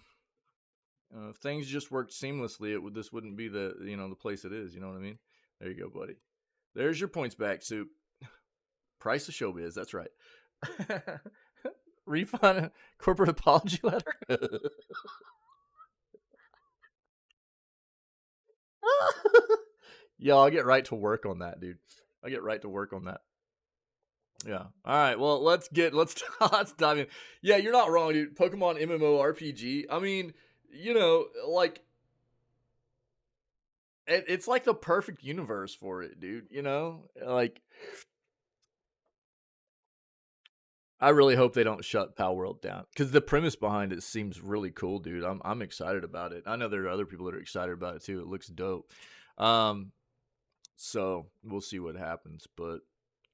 If things just worked seamlessly, this wouldn't be the the place it is. You know what I mean? There you go, buddy. There's your points back, Soup. Price of showbiz. That's right. Refund corporate apology letter. Yo, I'll get right to work on that, dude. I'll get right to work on that. Yeah. All right. Well, let's let's dive in. Yeah, you're not wrong, dude. Pokemon MMORPG. I mean, like it's like the perfect universe for it, dude. Like I really hope they don't shut Pal World down because the premise behind it seems really cool, dude. I'm excited about it. I know there are other people that are excited about it too. It looks dope. Um, so we'll see what happens, but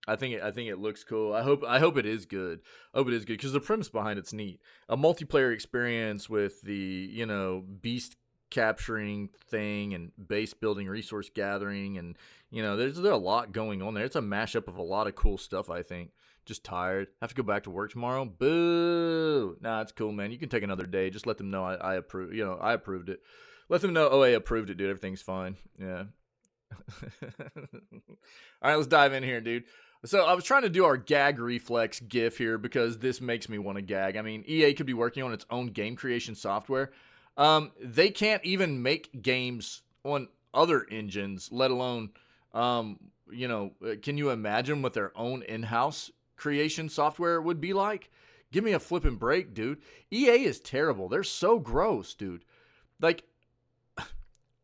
I think it looks cool. I hope it is good. I hope it is good because the premise behind it's neat. A multiplayer experience with the beast capturing thing and base building, resource gathering, and there's a lot going on there. It's a mashup of a lot of cool stuff. I think. Just tired. Have to go back to work tomorrow. Boo. Nah, it's cool, man. You can take another day. Just let them know I approve. I approved it. Let them know OA approved it, dude. Everything's fine. Yeah. All right, let's dive in here, dude. So I was trying to do our gag reflex gif here because this makes me want to gag. I mean, EA could be working on its own game creation software. They can't even make games on other engines, let alone, can you imagine what their own in-house creation software would be like? Give me a flipping break, dude. EA is terrible. They're so gross, dude. Like,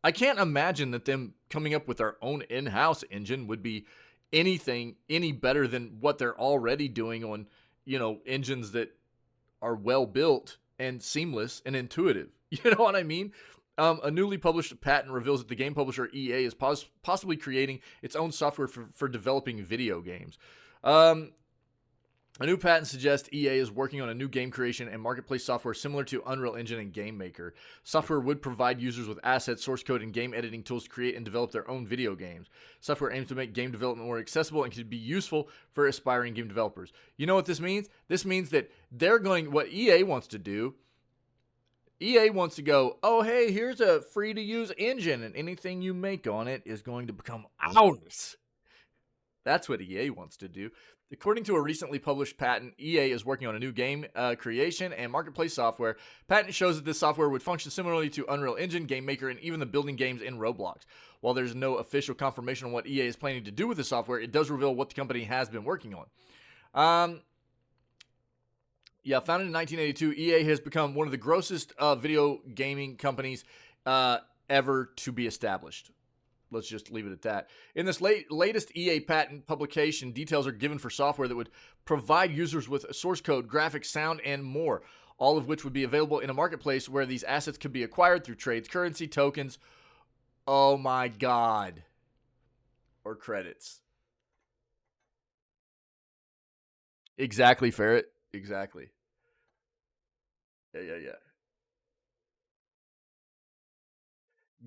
I can't imagine that them coming up with their own in-house engine would be anything any better than what they're already doing on, engines that are well built and seamless and intuitive. You know what I mean? A newly published patent reveals that the game publisher EA is possibly creating its own software for developing video games. A new patent suggests EA is working on a new game creation and marketplace software similar to Unreal Engine and Game Maker. Software would provide users with assets, source code, and game editing tools to create and develop their own video games. Software aims to make game development more accessible and can be useful for aspiring game developers. You know what this means? This means that what EA wants to do. EA wants to go, oh, hey, here's a free-to-use engine, and anything you make on it is going to become ours. That's what EA wants to do. According to a recently published patent, EA is working on a new game creation and marketplace software. Patent shows that this software would function similarly to Unreal Engine, Game Maker, and even the building games in Roblox. While there's no official confirmation on what EA is planning to do with the software, it does reveal what the company has been working on. Founded in 1982, EA has become one of the grossest video gaming companies ever to be established. Let's just leave it at that. In this latest EA patent publication, details are given for software that would provide users with source code, graphics, sound, and more, all of which would be available in a marketplace where these assets could be acquired through trades, currency, tokens. Oh my God. Or credits. Exactly, Ferret. Exactly. Yeah.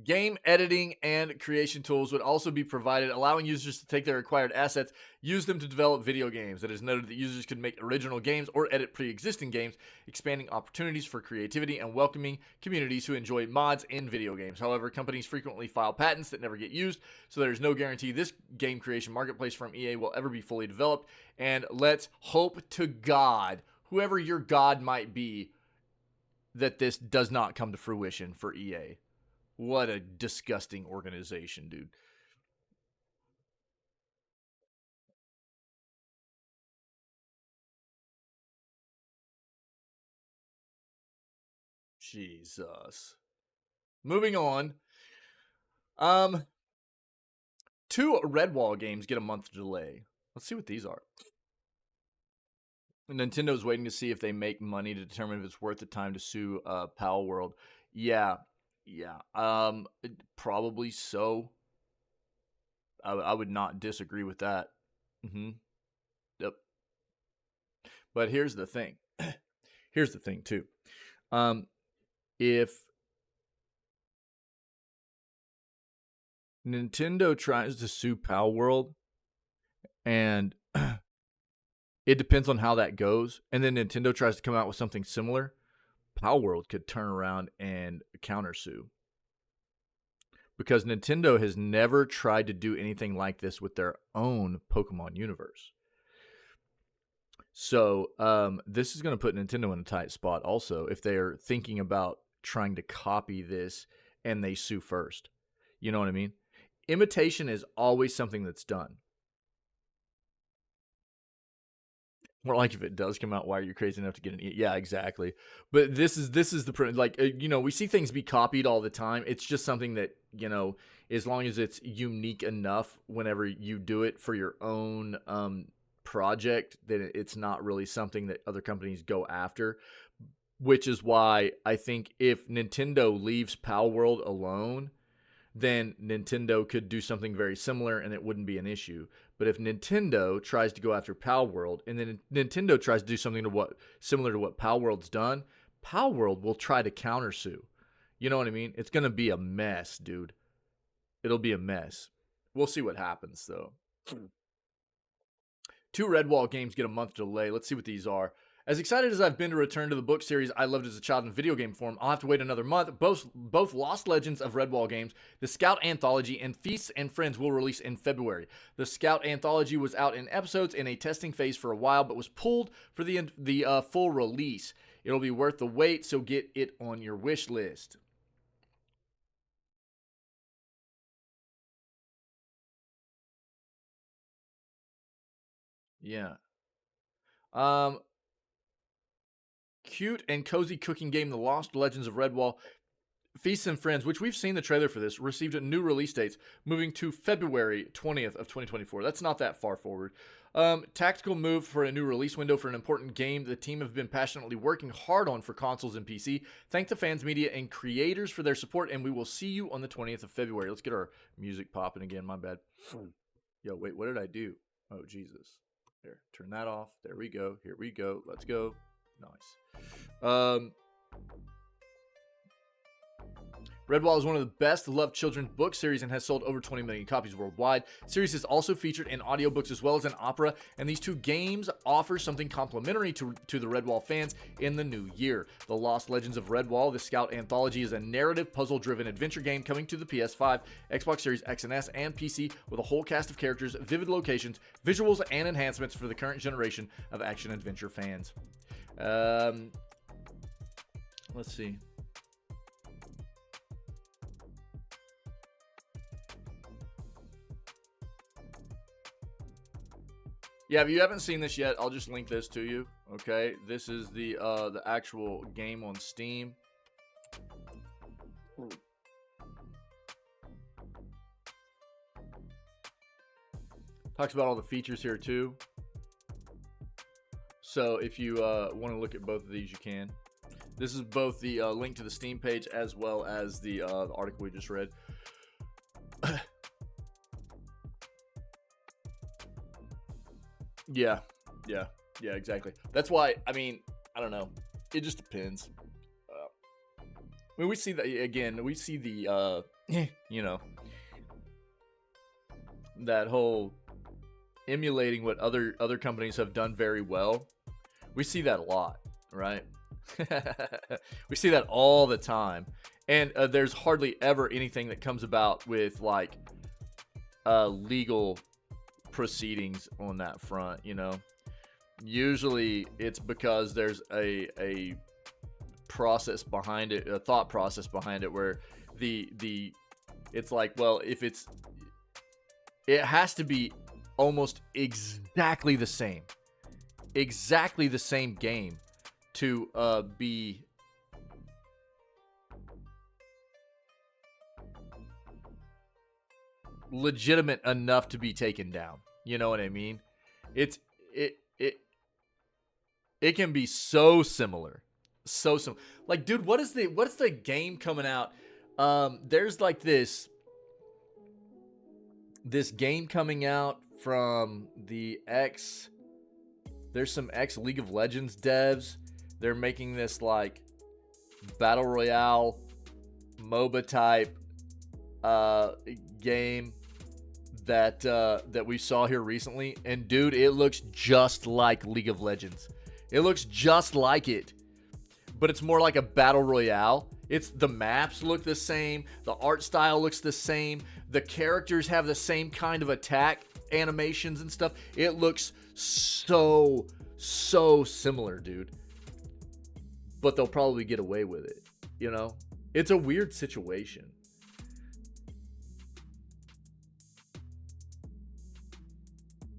Game editing and creation tools would also be provided, allowing users to take their acquired assets, use them to develop video games. It is noted that users could make original games or edit pre-existing games, expanding opportunities for creativity and welcoming communities who enjoy mods in video games. However, companies frequently file patents that never get used, so there is no guarantee this game creation marketplace from EA will ever be fully developed. And let's hope to God, whoever your God might be, that this does not come to fruition for EA. What a disgusting organization, dude. Jesus. Moving on. Um, 2 Redwall games get a month delay. Let's see what these are. Nintendo's waiting to see if they make money to determine if it's worth the time to sue Pal World. Yeah. Probably so. I would not disagree with that. Yep. But here's the thing. Here's the thing too. If Nintendo tries to sue Pal World, and it depends on how that goes, and then Nintendo tries to come out with something similar, Pal World could turn around and countersue. Because Nintendo has never tried to do anything like this with their own Pokemon universe. So this is going to put Nintendo in a tight spot also if they're thinking about trying to copy this and they sue first. You know what I mean? Imitation is always something that's done. More like if it does come out, why are you crazy enough to get an E? Yeah, exactly. But this is the like we see things be copied all the time. It's just something that as long as it's unique enough, whenever you do it for your own project, then it's not really something that other companies go after. Which is why I think if Nintendo leaves Pal World alone, then Nintendo could do something very similar and it wouldn't be an issue. But if Nintendo tries to go after Pal World and then Nintendo tries to do something similar to what Pal World's done, Pal World will try to countersue. You know what I mean? It's going to be a mess, dude. It'll be a mess. We'll see what happens, though. 2 Redwall games get a month delay. Let's see what these are. As excited as I've been to return to the book series I loved as a child in video game form, I'll have to wait another month. Both Lost Legends of Redwall games, the Scout Anthology, and Feasts and Friends will release in February. The Scout Anthology was out in episodes in a testing phase for a while, but was pulled for the full release. It'll be worth the wait, so get it on your wish list. Yeah. Cute and cozy cooking game, The Lost Legends of Redwall, Feasts and Friends, which we've seen the trailer for this, received new release dates, moving to February 20th of 2024. That's not that far forward. Tactical move for a new release window for an important game the team have been passionately working hard on for consoles and PC. Thank the fans, media, and creators for their support, and we will see you on the 20th of February. Let's get our music popping again. My bad. Yo, wait, what did I do? Oh, Jesus. There, turn that off. There we go. Here we go. Let's go. Nice. Redwall is one of the best loved children's book series and has sold over 20 million copies worldwide. The series is also featured in audiobooks as well as an opera, and these 2 games offer something complementary to the Redwall fans in the new year. The Lost Legends of Redwall, the Scout Anthology, is a narrative, puzzle-driven adventure game coming to the PS5, Xbox Series X and S, and PC with a whole cast of characters, vivid locations, visuals, and enhancements for the current generation of action-adventure fans. Let's see. Yeah, if you haven't seen this yet, I'll just link this to you. Okay, this is the actual game on Steam. Talks about all the features here too. So if you want to look at both of these, you can. This is both the link to the Steam page as well as the article we just read. Yeah, exactly. That's why, I mean, I don't know. It just depends. I mean, we see that, again, we see the, that whole emulating what other companies have done very well. We see that a lot, right? We see that all the time. And there's hardly ever anything that comes about with, like, legal proceedings on that front, Usually it's because there's a process behind it, a thought process behind it, where it's like, well, it has to be almost exactly the same game to be legitimate enough to be taken down. You know what I mean? It can be so similar. Like, dude, what's the game coming out? There's like this this game coming out from the X. There's some X League of Legends devs. They're making this like battle royale MOBA type game that we saw here recently, and dude, it looks just like League of Legends. It looks just like it, but it's more like a battle royale. It's the maps look the same, the art style looks the same, the characters have the same kind of attack animations and stuff. It looks so similar, dude. But they'll probably get away with it, you know? It's a weird situation.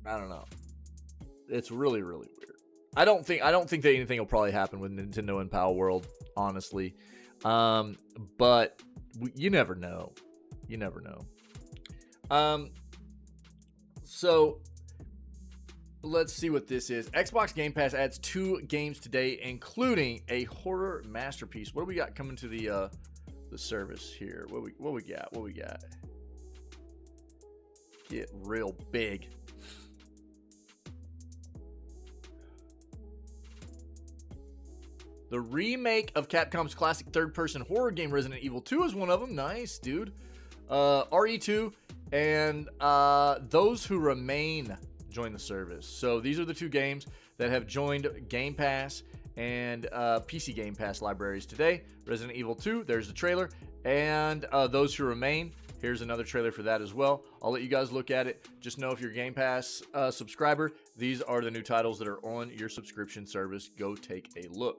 I don't know. It's really weird. I don't think that anything will probably happen with Nintendo and Pal World, honestly. But you never know. You never know. So let's see what this is. Xbox Game Pass adds 2 games today, including a horror masterpiece. What do we got coming to the service here? What we got? Get real big. The remake of Capcom's classic third-person horror game Resident Evil 2 is one of them. Nice, dude. RE2 and Those Who Remain join the service. So these are the 2 games that have joined Game Pass and PC Game Pass libraries today. Resident Evil 2, there's the trailer, and Those Who Remain. Here's another trailer for that as well. I'll let you guys look at it. Just know if you're a Game Pass subscriber, these are the new titles that are on your subscription service. Go take a look.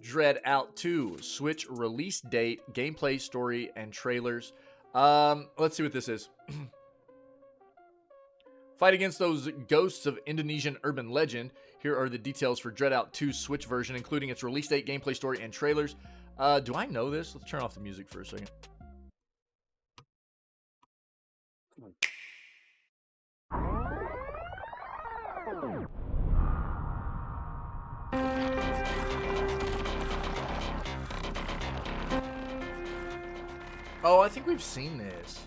Dread Out 2, Switch release date, gameplay, story, and trailers. Let's see what this is. Fight against those ghosts of Indonesian urban legend. Here are the details for Dread Out 2 Switch version, including its release date, gameplay, story, and trailers. Do I know this? Let's turn off the music for a second. Oh, I think we've seen this.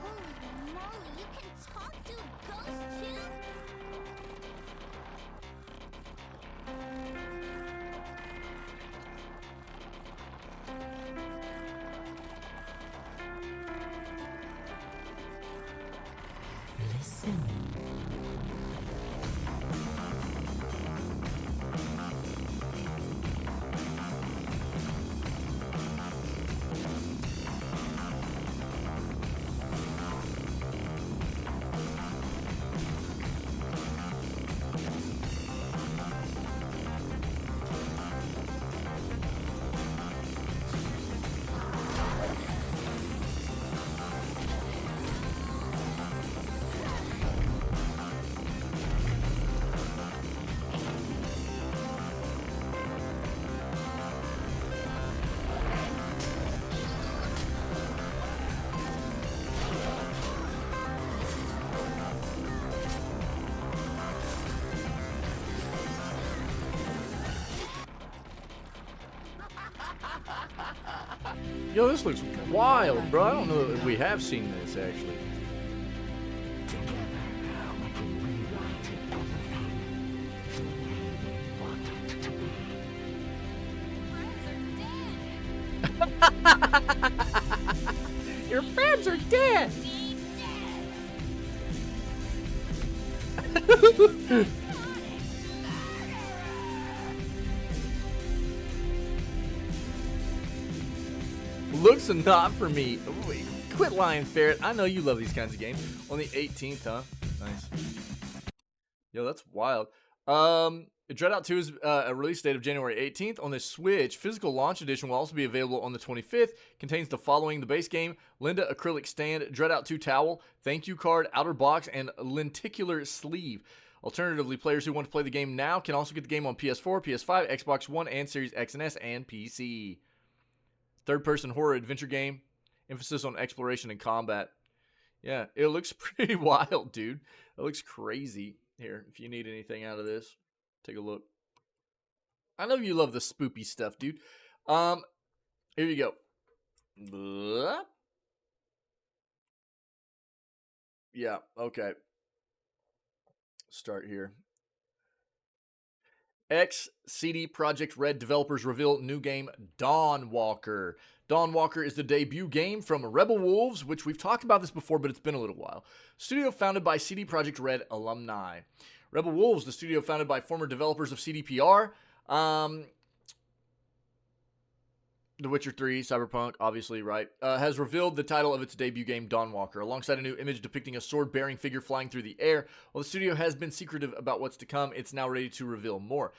Holy moly, you can talk to a ghost too? Listen. Yo, this looks wild, bro. I don't know if we have seen this, actually. Your friends are dead! Looks not for me. Wait, quit lying, Ferret. I know you love these kinds of games. On the 18th, huh? Nice. Yo, that's wild. Dread Out 2 is a release date of January 18th. On the Switch, physical launch edition will also be available on the 25th. Contains the following: the base game, Linda acrylic stand, Dread Out 2 towel, thank you card, outer box, and lenticular sleeve. Alternatively, players who want to play the game now can also get the game on PS4, PS5, Xbox One, and Series X and S, and PC. Third-person horror adventure game. Emphasis on exploration and combat. Yeah, it looks pretty wild, dude. It looks crazy. Here, if you need anything out of this, take a look. I know you love the spoopy stuff, dude. Here you go. Blah. Yeah, okay. Start here. CD Projekt Red developers reveal new game Dawnwalker. Dawnwalker is the debut game from Rebel Wolves, which we've talked about this before, but it's been a little while. Studio founded by CD Projekt Red alumni. Rebel Wolves, the studio founded by former developers of CDPR, The Witcher 3, Cyberpunk, obviously, right, has revealed the title of its debut game, Dawnwalker, alongside a new image depicting a sword-bearing figure flying through the air. While the studio has been secretive about what's to come, it's now ready to reveal more.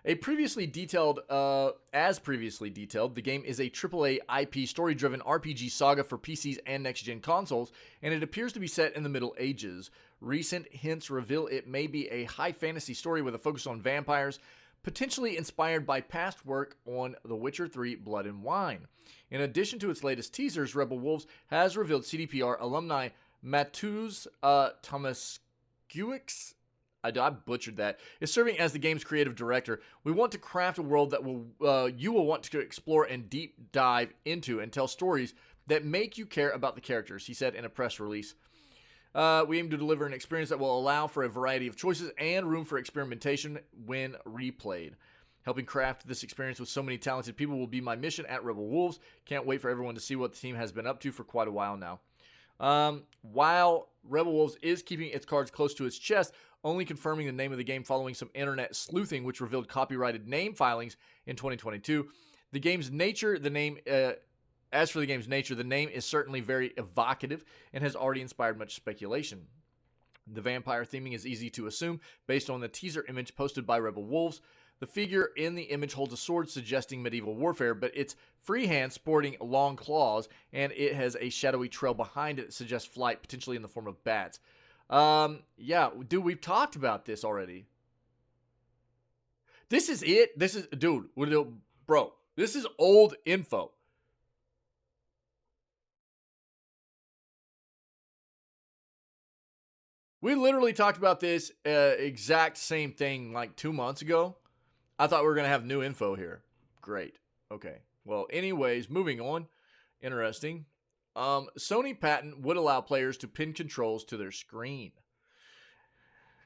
As previously detailed, the game is a AAA IP story-driven RPG saga for PCs and next-gen consoles, and it appears to be set in the Middle Ages. Recent hints reveal it may be a high fantasy story with a focus on vampires, potentially inspired by past work on The Witcher 3 Blood and Wine. In addition to its latest teasers, Rebel Wolves has revealed CDPR alumni Mateusz Tomaszkiewicz, I butchered that, is serving as the game's creative director. We want to craft a world that you will want to explore and deep dive into and tell stories that make you care about the characters, he said in a press release. We aim to deliver an experience that will allow for a variety of choices and room for experimentation when replayed. Helping craft this experience with so many talented people will be my mission at Rebel Wolves. Can't wait for everyone to see what the team has been up to for quite a while now. While Rebel Wolves is keeping its cards close to its chest, only confirming the name of the game following some internet sleuthing, which revealed copyrighted name filings in 2022. As for the game's nature, the name is certainly very evocative and has already inspired much speculation. The vampire theming is easy to assume based on the teaser image posted by Rebel Wolves. The figure in the image holds a sword suggesting medieval warfare, but it's freehand sporting long claws, and it has a shadowy trail behind it that suggests flight, potentially in the form of bats. Yeah, dude, we've talked about this already. This is it? Bro, this is old info. We literally talked about this exact same thing like 2 months ago. I thought we were going to have new info here. Great. Okay. Well, anyways, moving on. Interesting. Sony patent would allow players to pin controls to their screen.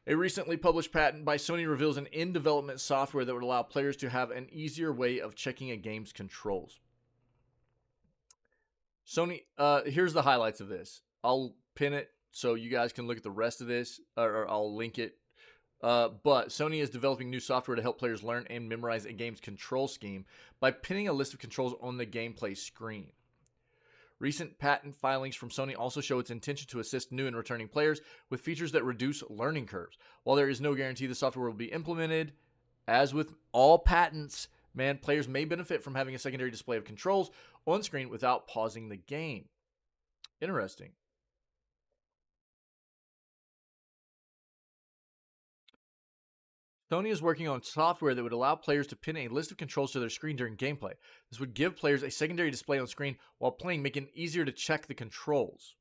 A recently published patent by Sony reveals an in-development software that would allow players to have an easier way of checking a game's controls. Sony, here's the highlights of this. I'll pin it so you guys can look at the rest of this, or I'll link it. But Sony is developing new software to help players learn and memorize a game's control scheme by pinning a list of controls on the gameplay screen. Recent patent filings from Sony also show its intention to assist new and returning players with features that reduce learning curves. While there is no guarantee the software will be implemented, as with all patents, players may benefit from having a secondary display of controls on screen without pausing the game. Interesting. Sony is working on software that would allow players to pin a list of controls to their screen during gameplay. This would give players a secondary display on screen while playing, making it easier to check the controls.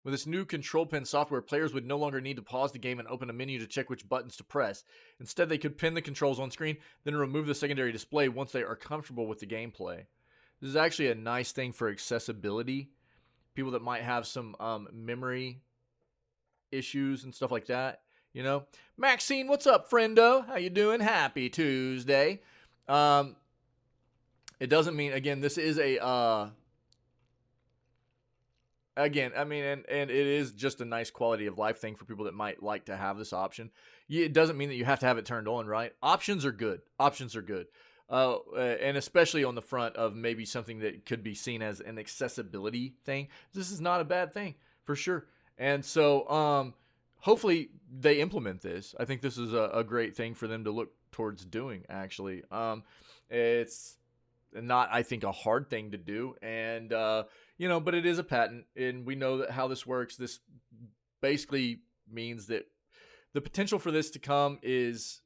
With this new control pin software, players would no longer need to pause the game and open a menu to check which buttons to press. Instead, they could pin the controls on screen, then remove the secondary display once they are comfortable with the gameplay. This is actually a nice thing for accessibility. People that might have some memory issues and stuff like that, you know. Maxine, what's up, friendo? How you doing? Happy Tuesday. It doesn't mean, again, this is a, again, I mean, and it is just a nice quality of life thing for people that might like to have this option. It doesn't mean that you have to have it turned on, right? Options are good. Options are good. And especially on the front of maybe something that could be seen as an accessibility thing. This is not a bad thing, for sure. And so, hopefully they implement this. I think this is a great thing for them to look towards doing, actually. It's not, I think, a hard thing to do. And, you know, but it is a patent, and we know that how this works. This basically means that the potential for this to come is,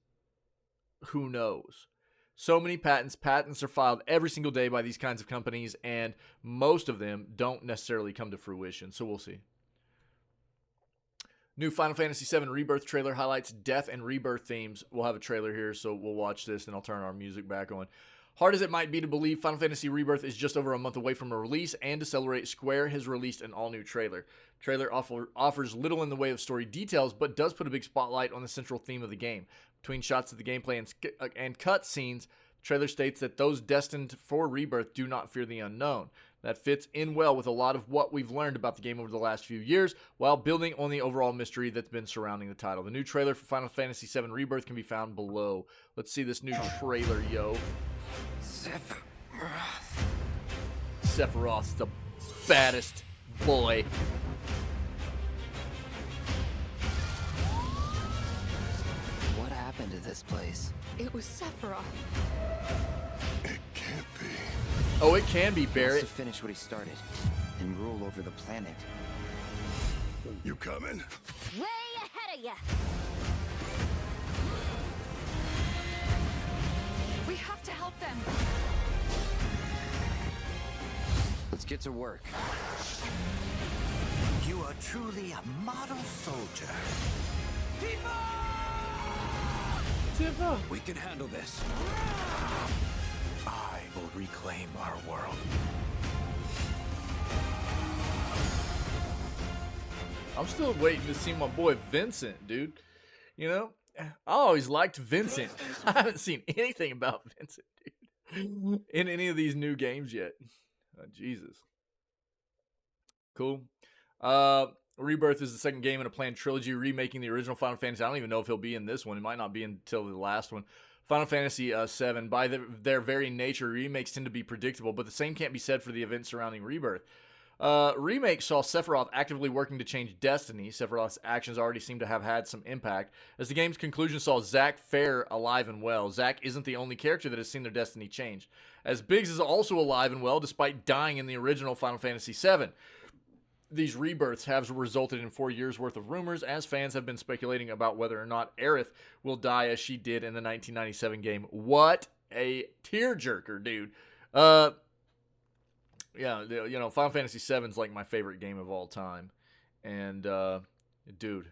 who knows? So many patents. Patents are filed every single day by these kinds of companies, and most of them don't necessarily come to fruition. So we'll see. New Final Fantasy VII Rebirth trailer highlights death and rebirth themes. We'll have a trailer here, so we'll watch this, and I'll turn our music back on. Hard as it might be to believe, Final Fantasy Rebirth is just over a month away from a release, and to celebrate, Square has released an all-new trailer. Trailer offers little in the way of story details, but does put a big spotlight on the central theme of the game. Between shots of the gameplay and cut scenes, the trailer states that those destined for Rebirth do not fear the unknown. That fits in well with a lot of what we've learned about the game over the last few years, while building on the overall mystery that's been surrounding the title. The new trailer for Final Fantasy VII Rebirth can be found below. Let's see this new trailer, yo. Sephiroth's the baddest boy. What happened to this place? It was Sephiroth. It can't be. Oh, it can be, He wants Barrett. to finish what he started and rule over the planet. You coming? Way ahead of ya. We have to help them. Let's get to work. You are truly a model soldier. We can handle this. I will reclaim our world. I'm still waiting to see my boy Vincent, dude. You know, I always liked Vincent. I haven't seen anything about Vincent, dude, in any of these new games yet. Oh, Jesus. Cool. Rebirth is the second game in a planned trilogy remaking the original Final Fantasy. I don't even know if he'll be in this one. He might not be until the last one. Final Fantasy VII, by their very nature, remakes tend to be predictable, but the same can't be said for the events surrounding Rebirth. Remake saw Sephiroth actively working to change destiny. Sephiroth's actions already seem to have had some impact, as the game's conclusion saw Zack Fair alive and well. Zack isn't the only character that has seen their destiny changed, as Biggs is also alive and well despite dying in the original Final Fantasy VII. These rebirths have resulted in 4 years worth of rumors, as fans have been speculating about whether or not Aerith will die as she did in the 1997 game. What a tearjerker, dude. Yeah, you know, Final Fantasy VII is like my favorite game of all time. And, dude,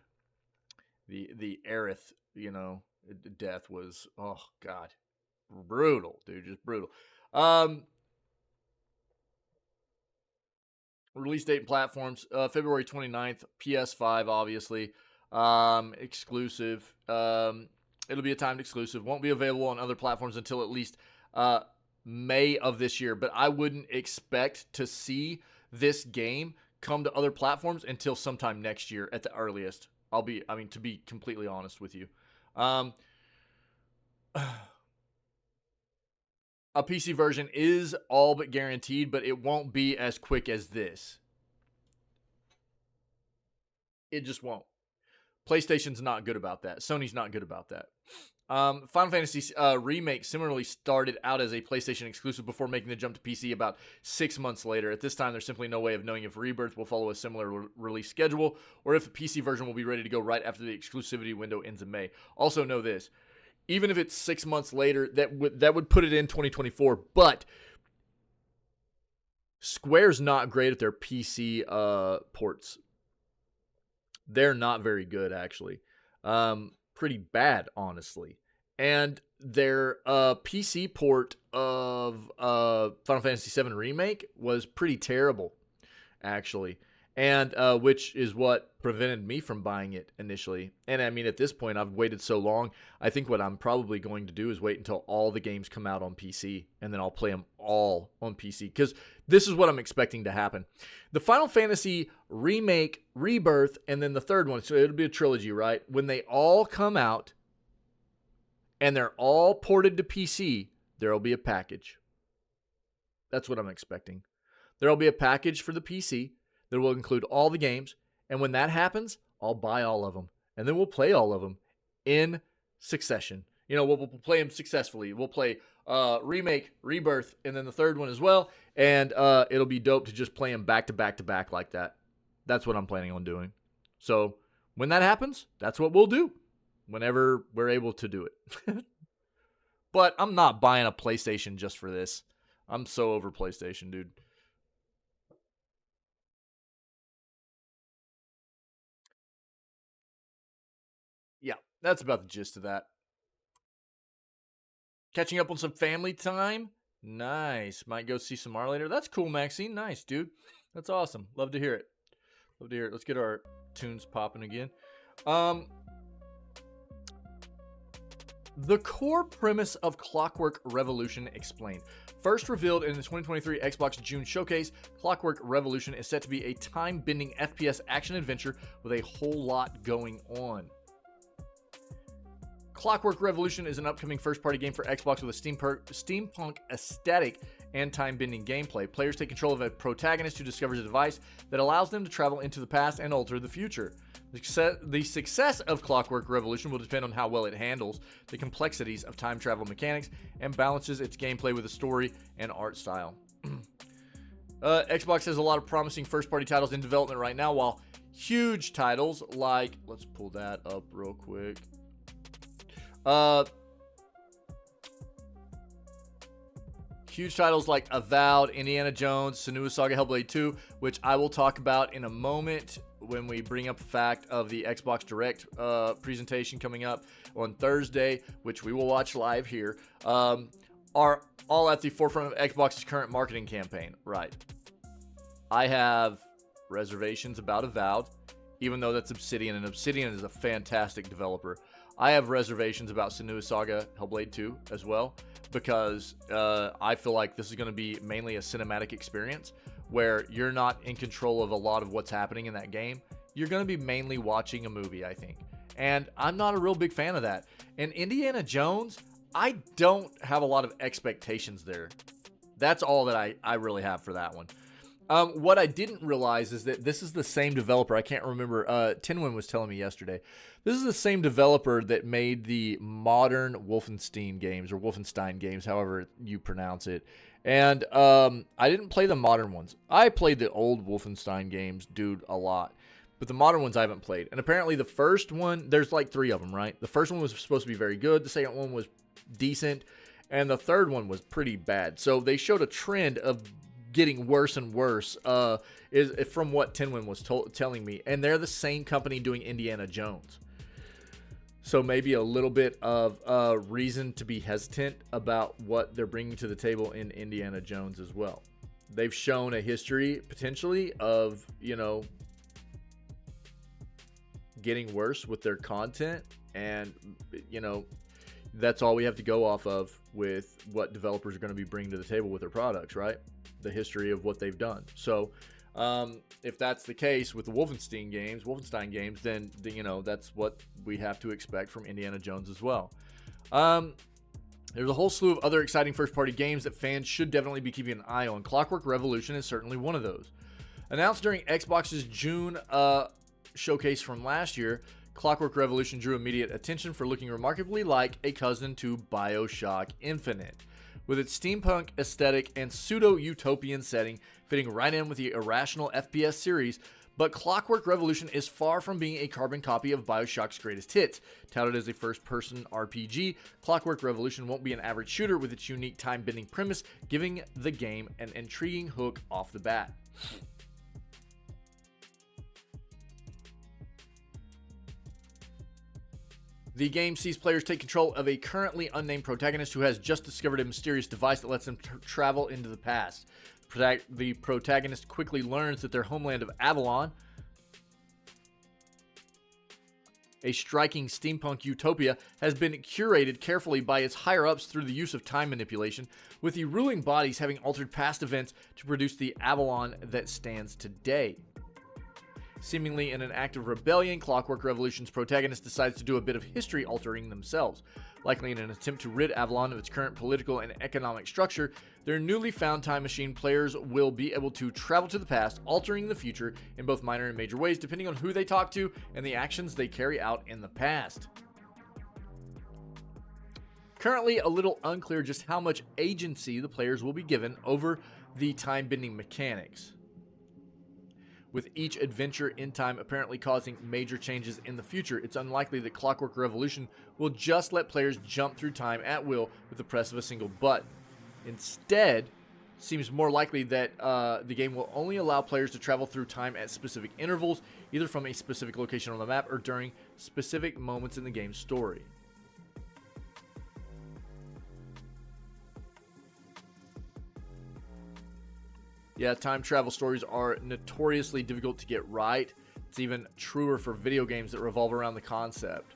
the Aerith, you know, death was, oh, God, brutal, dude, just brutal. Release date and platforms, February 29th, PS5, obviously. Exclusive. It'll be a timed exclusive. Won't be available on other platforms until at least May of this year. But I wouldn't expect to see this game come to other platforms until sometime next year at the earliest. To be completely honest with you. A PC version is all but guaranteed, but it won't be as quick as this. It just won't. PlayStation's not good about that. Sony's not good about that. Final Fantasy Remake similarly started out as a PlayStation exclusive before making the jump to PC about 6 months later. At this time, there's simply no way of knowing if Rebirth will follow a similar release schedule or if the PC version will be ready to go right after the exclusivity window ends in May. Also know this. Even if it's 6 months later, that would put it in 2024. But Square's not great at their PC ports. They're not very good, actually. Pretty bad, honestly. And their PC port of Final Fantasy VII Remake was pretty terrible, actually. And which is what prevented me from buying it initially. And I mean, at this point, I've waited so long. I think what I'm probably going to do is wait until all the games come out on PC, and then I'll play them all on PC. Because this is what I'm expecting to happen. The Final Fantasy Remake, Rebirth, and then the third one, so it'll be a trilogy, right? When they all come out, and they're all ported to PC, there'll be a package. That's what I'm expecting. There'll be a package for the PC that will include all the games. And when that happens, I'll buy all of them. And then we'll play all of them in succession. You know, we'll play them successfully. We'll play Remake, Rebirth, and then the third one as well. And it'll be dope to just play them back to back to back like that. That's what I'm planning on doing. So when that happens, that's what we'll do. Whenever we're able to do it. But I'm not buying a PlayStation just for this. I'm so over PlayStation, dude. That's about the gist of that. Catching up on some family time. Nice. Might go see some Mar later. That's cool, Maxine. Nice, dude. That's awesome. Love to hear it. Love to hear it. Let's get our tunes popping again. The core premise of Clockwork Revolution explained. First revealed in the 2023 Xbox June showcase, Clockwork Revolution is set to be a time-bending FPS action-adventure with a whole lot going on. Clockwork Revolution is an upcoming first-party game for Xbox with a steampunk aesthetic and time-bending gameplay. Players take control of a protagonist who discovers a device that allows them to travel into the past and alter the future. The success of Clockwork Revolution will depend on how well it handles the complexities of time travel mechanics and balances its gameplay with a story and art style. Xbox has a lot of promising first-party titles in development right now, while huge titles like, let's pull that up real quick. Huge titles like Avowed, Indiana Jones, Senua's Saga, Hellblade 2, which I will talk about in a moment when we bring up the fact of the Xbox Direct presentation coming up on Thursday, which we will watch live here, are all at the forefront of Xbox's current marketing campaign. Right. I have reservations about Avowed, even though that's Obsidian, and Obsidian is a fantastic developer. I have reservations about Senua's Saga Hellblade 2 as well, because I feel like this is going to be mainly a cinematic experience where you're not in control of a lot of what's happening in that game. You're going to be mainly watching a movie, I think. And I'm not a real big fan of that. And Indiana Jones, I don't have a lot of expectations there. That's all that I really have for that one. What I didn't realize is that this is the same developer. I can't remember. Tinwin was telling me yesterday. This is the same developer that made the modern Wolfenstein games, or Wolfenstein games, however you pronounce it. And I didn't play the modern ones. I played the old Wolfenstein games, dude, a lot. But the modern ones I haven't played. And apparently the first one, there's like 3 of them, right? The first one was supposed to be very good. The second one was decent. And the third one was pretty bad. So they showed a trend of getting worse and worse, is from what Tinwin was telling me. And they're the same company doing Indiana Jones. So maybe a little bit of reason to be hesitant about what they're bringing to the table in Indiana Jones as well. They've shown a history, potentially, of, you know, getting worse with their content. And, you know, that's all we have to go off of with what developers are going to be bringing to the table with their products, right? The history of what they've done. So if that's the case with the Wolfenstein games, then you know, that's what we have to expect from Indiana Jones as well. There's a whole slew of other exciting first-party games that fans should definitely be keeping an eye on. Clockwork Revolution is certainly one of those. Announced during Xbox's June showcase from last year, Clockwork Revolution drew immediate attention for looking remarkably like a cousin to BioShock Infinite, with its steampunk aesthetic and pseudo-utopian setting fitting right in with the irrational FPS series. But Clockwork Revolution is far from being a carbon copy of BioShock's greatest hits. Touted as a first-person RPG, Clockwork Revolution won't be an average shooter with its unique time-bending premise, giving the game an intriguing hook off the bat. The game sees players take control of a currently unnamed protagonist who has just discovered a mysterious device that lets them travel into the past. The protagonist quickly learns that their homeland of Avalon, a striking steampunk utopia, has been curated carefully by its higher-ups through the use of time manipulation, with the ruling bodies having altered past events to produce the Avalon that stands today. Seemingly in an act of rebellion, Clockwork Revolution's protagonist decides to do a bit of history altering themselves. Likely in an attempt to rid Avalon of its current political and economic structure, their newly found time machine players will be able to travel to the past, altering the future in both minor and major ways, depending on who they talk to and the actions they carry out in the past. Currently, a little unclear just how much agency the players will be given over the time-bending mechanics, with each adventure in time apparently causing major changes in the future. It's unlikely that Clockwork Revolution will just let players jump through time at will with the press of a single button. Instead, seems more likely that the game will only allow players to travel through time at specific intervals, either from a specific location on the map or during specific moments in the game's story. Yeah, time travel stories are notoriously difficult to get right. It's even truer for video games that revolve around the concept.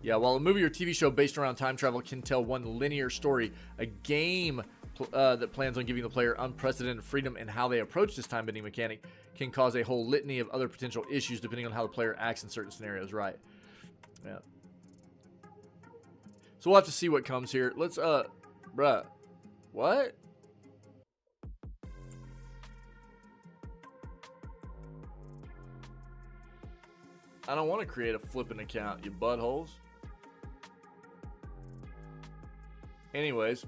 Yeah, while a movie or TV show based around time travel can tell one linear story, a game that plans on giving the player unprecedented freedom in how they approach this time-bending mechanic can cause a whole litany of other potential issues depending on how the player acts in certain scenarios, right? Yeah. So we'll have to see what comes here. Let's, bruh. What? I don't want to create a flipping account, you buttholes. Anyways.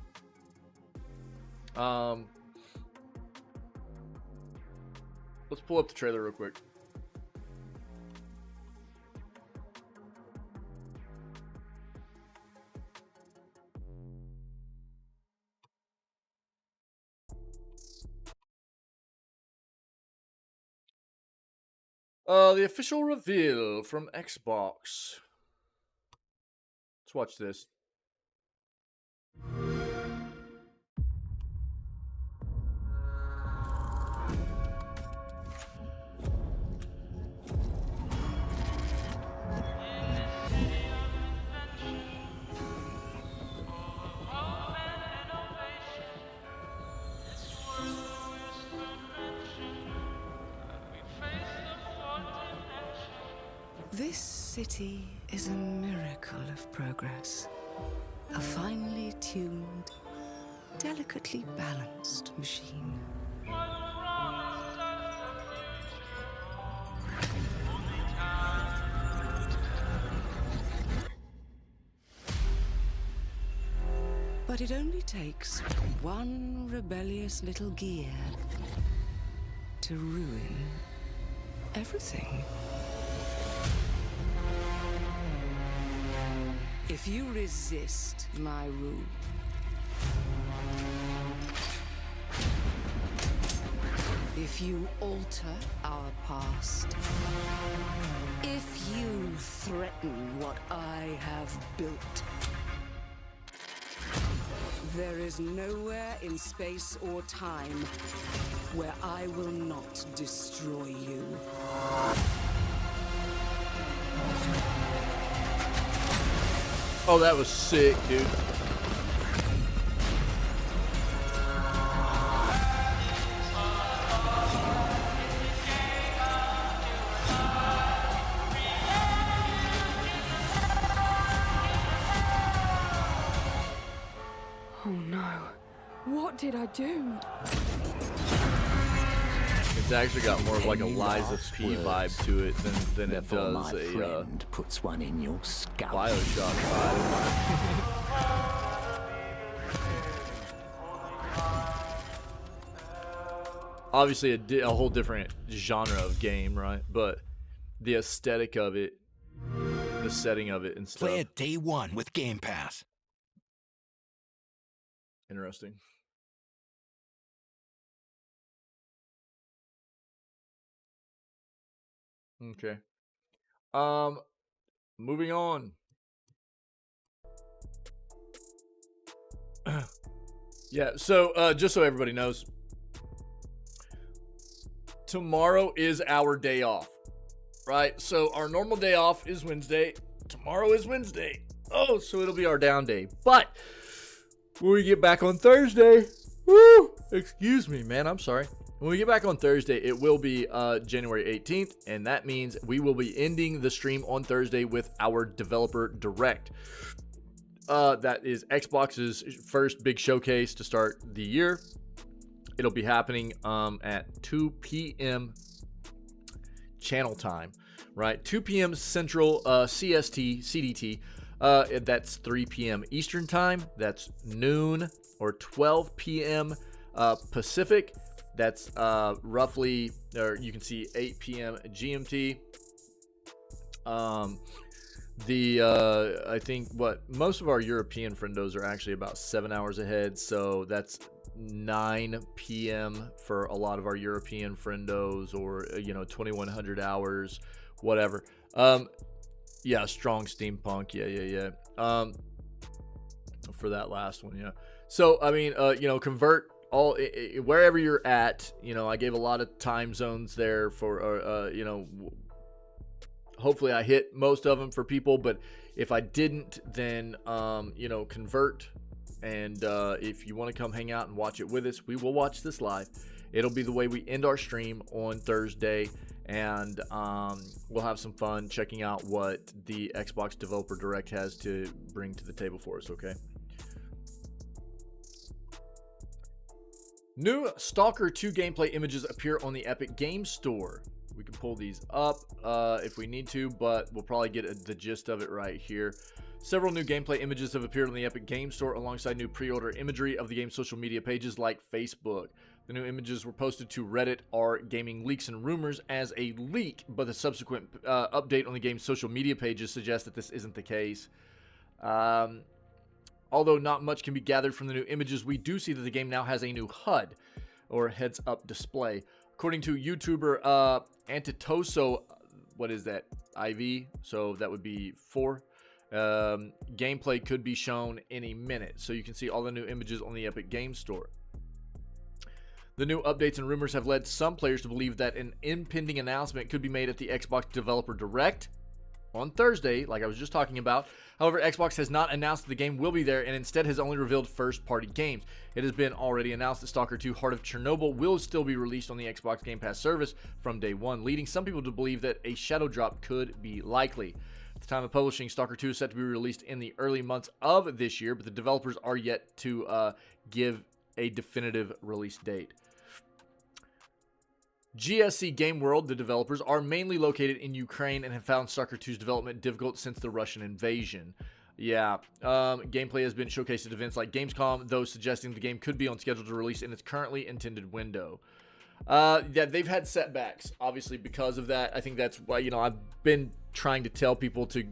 Let's pull up the trailer real quick. The official reveal from Xbox. Let's watch this. This city is a miracle of progress. A finely tuned, delicately balanced machine. But it only takes one rebellious little gear to ruin everything. If you resist my rule, if you alter our past, if you threaten what I have built, there is nowhere in space or time where I will not destroy you. Oh, that was sick, dude. Oh no. What did I do? It's actually got more of like a Liza P vibe to it than it Before does my a friend puts one in your scalp. Bioshock vibe. Obviously, a whole different genre of game, right? But the aesthetic of it, the setting of it, and stuff. Play it day one with Game Pass. Interesting. Okay. Moving on. Yeah, so just so everybody knows, tomorrow is our day off, right? So our normal day off is Wednesday. Tomorrow is Wednesday. Oh, so it'll be our down day. But when we get back on Thursday, woo, excuse me, man, I'm sorry. When we get back on Thursday, it will be January 18th, and that means we will be ending the stream on Thursday with our Developer Direct. That is Xbox's first big showcase to start the year. It'll be happening at 2 p.m. channel time, right? 2 p.m. Central CST, CDT. That's 3 p.m. Eastern time. That's noon or 12 p.m. Pacific. That's roughly, or you can see 8 p.m. GMT. I think what most of our European friendos are actually about 7 hours ahead, so that's 9 p.m. for a lot of our European friendos, or 2100 hours, whatever. Yeah, strong steampunk. Yeah. For that last one, yeah. So I mean, convert all wherever you're at. I gave a lot of time zones there for hopefully I hit most of them for people, but if I didn't, then convert. And if you want to come hang out and watch it with us, we will watch this live. It'll be the way we end our stream on Thursday, and we'll have some fun checking out what the Xbox Developer Direct has to bring to the table for us, okay? New Stalker 2 gameplay images appear on the Epic Games Store. We can pull these up if we need to, but we'll probably get the gist of it right here. Several new gameplay images have appeared on the Epic Games Store alongside new pre-order imagery of the game's social media pages like Facebook. The new images were posted to Reddit r Gaming Leaks and Rumors as a leak, but the subsequent update on the game's social media pages suggests that this isn't the case. Although not much can be gathered from the new images, we do see that the game now has a new HUD, or heads-up display. According to YouTuber Antitoso, what is that, IV? So that would be 4. Gameplay could be shown any minute. So you can see all the new images on the Epic Games Store. The new updates and rumors have led some players to believe that an impending announcement could be made at the Xbox Developer Direct on Thursday, like I was just talking about. However, Xbox has not announced that the game will be there, and instead has only revealed first-party games. It has been already announced that Stalker 2 Heart of Chernobyl will still be released on the Xbox Game Pass service from day one, leading some people to believe that a shadow drop could be likely. At the time of publishing, Stalker 2 is set to be released in the early months of this year, but the developers are yet to give a definitive release date. GSC Game World, the developers, are mainly located in Ukraine and have found Stalker 2's development difficult since the Russian invasion. Yeah, gameplay has been showcased at events like Gamescom, though suggesting the game could be on schedule to release in its currently intended window. Yeah, they've had setbacks, obviously, because of that. I think that's why, I've been trying to tell people to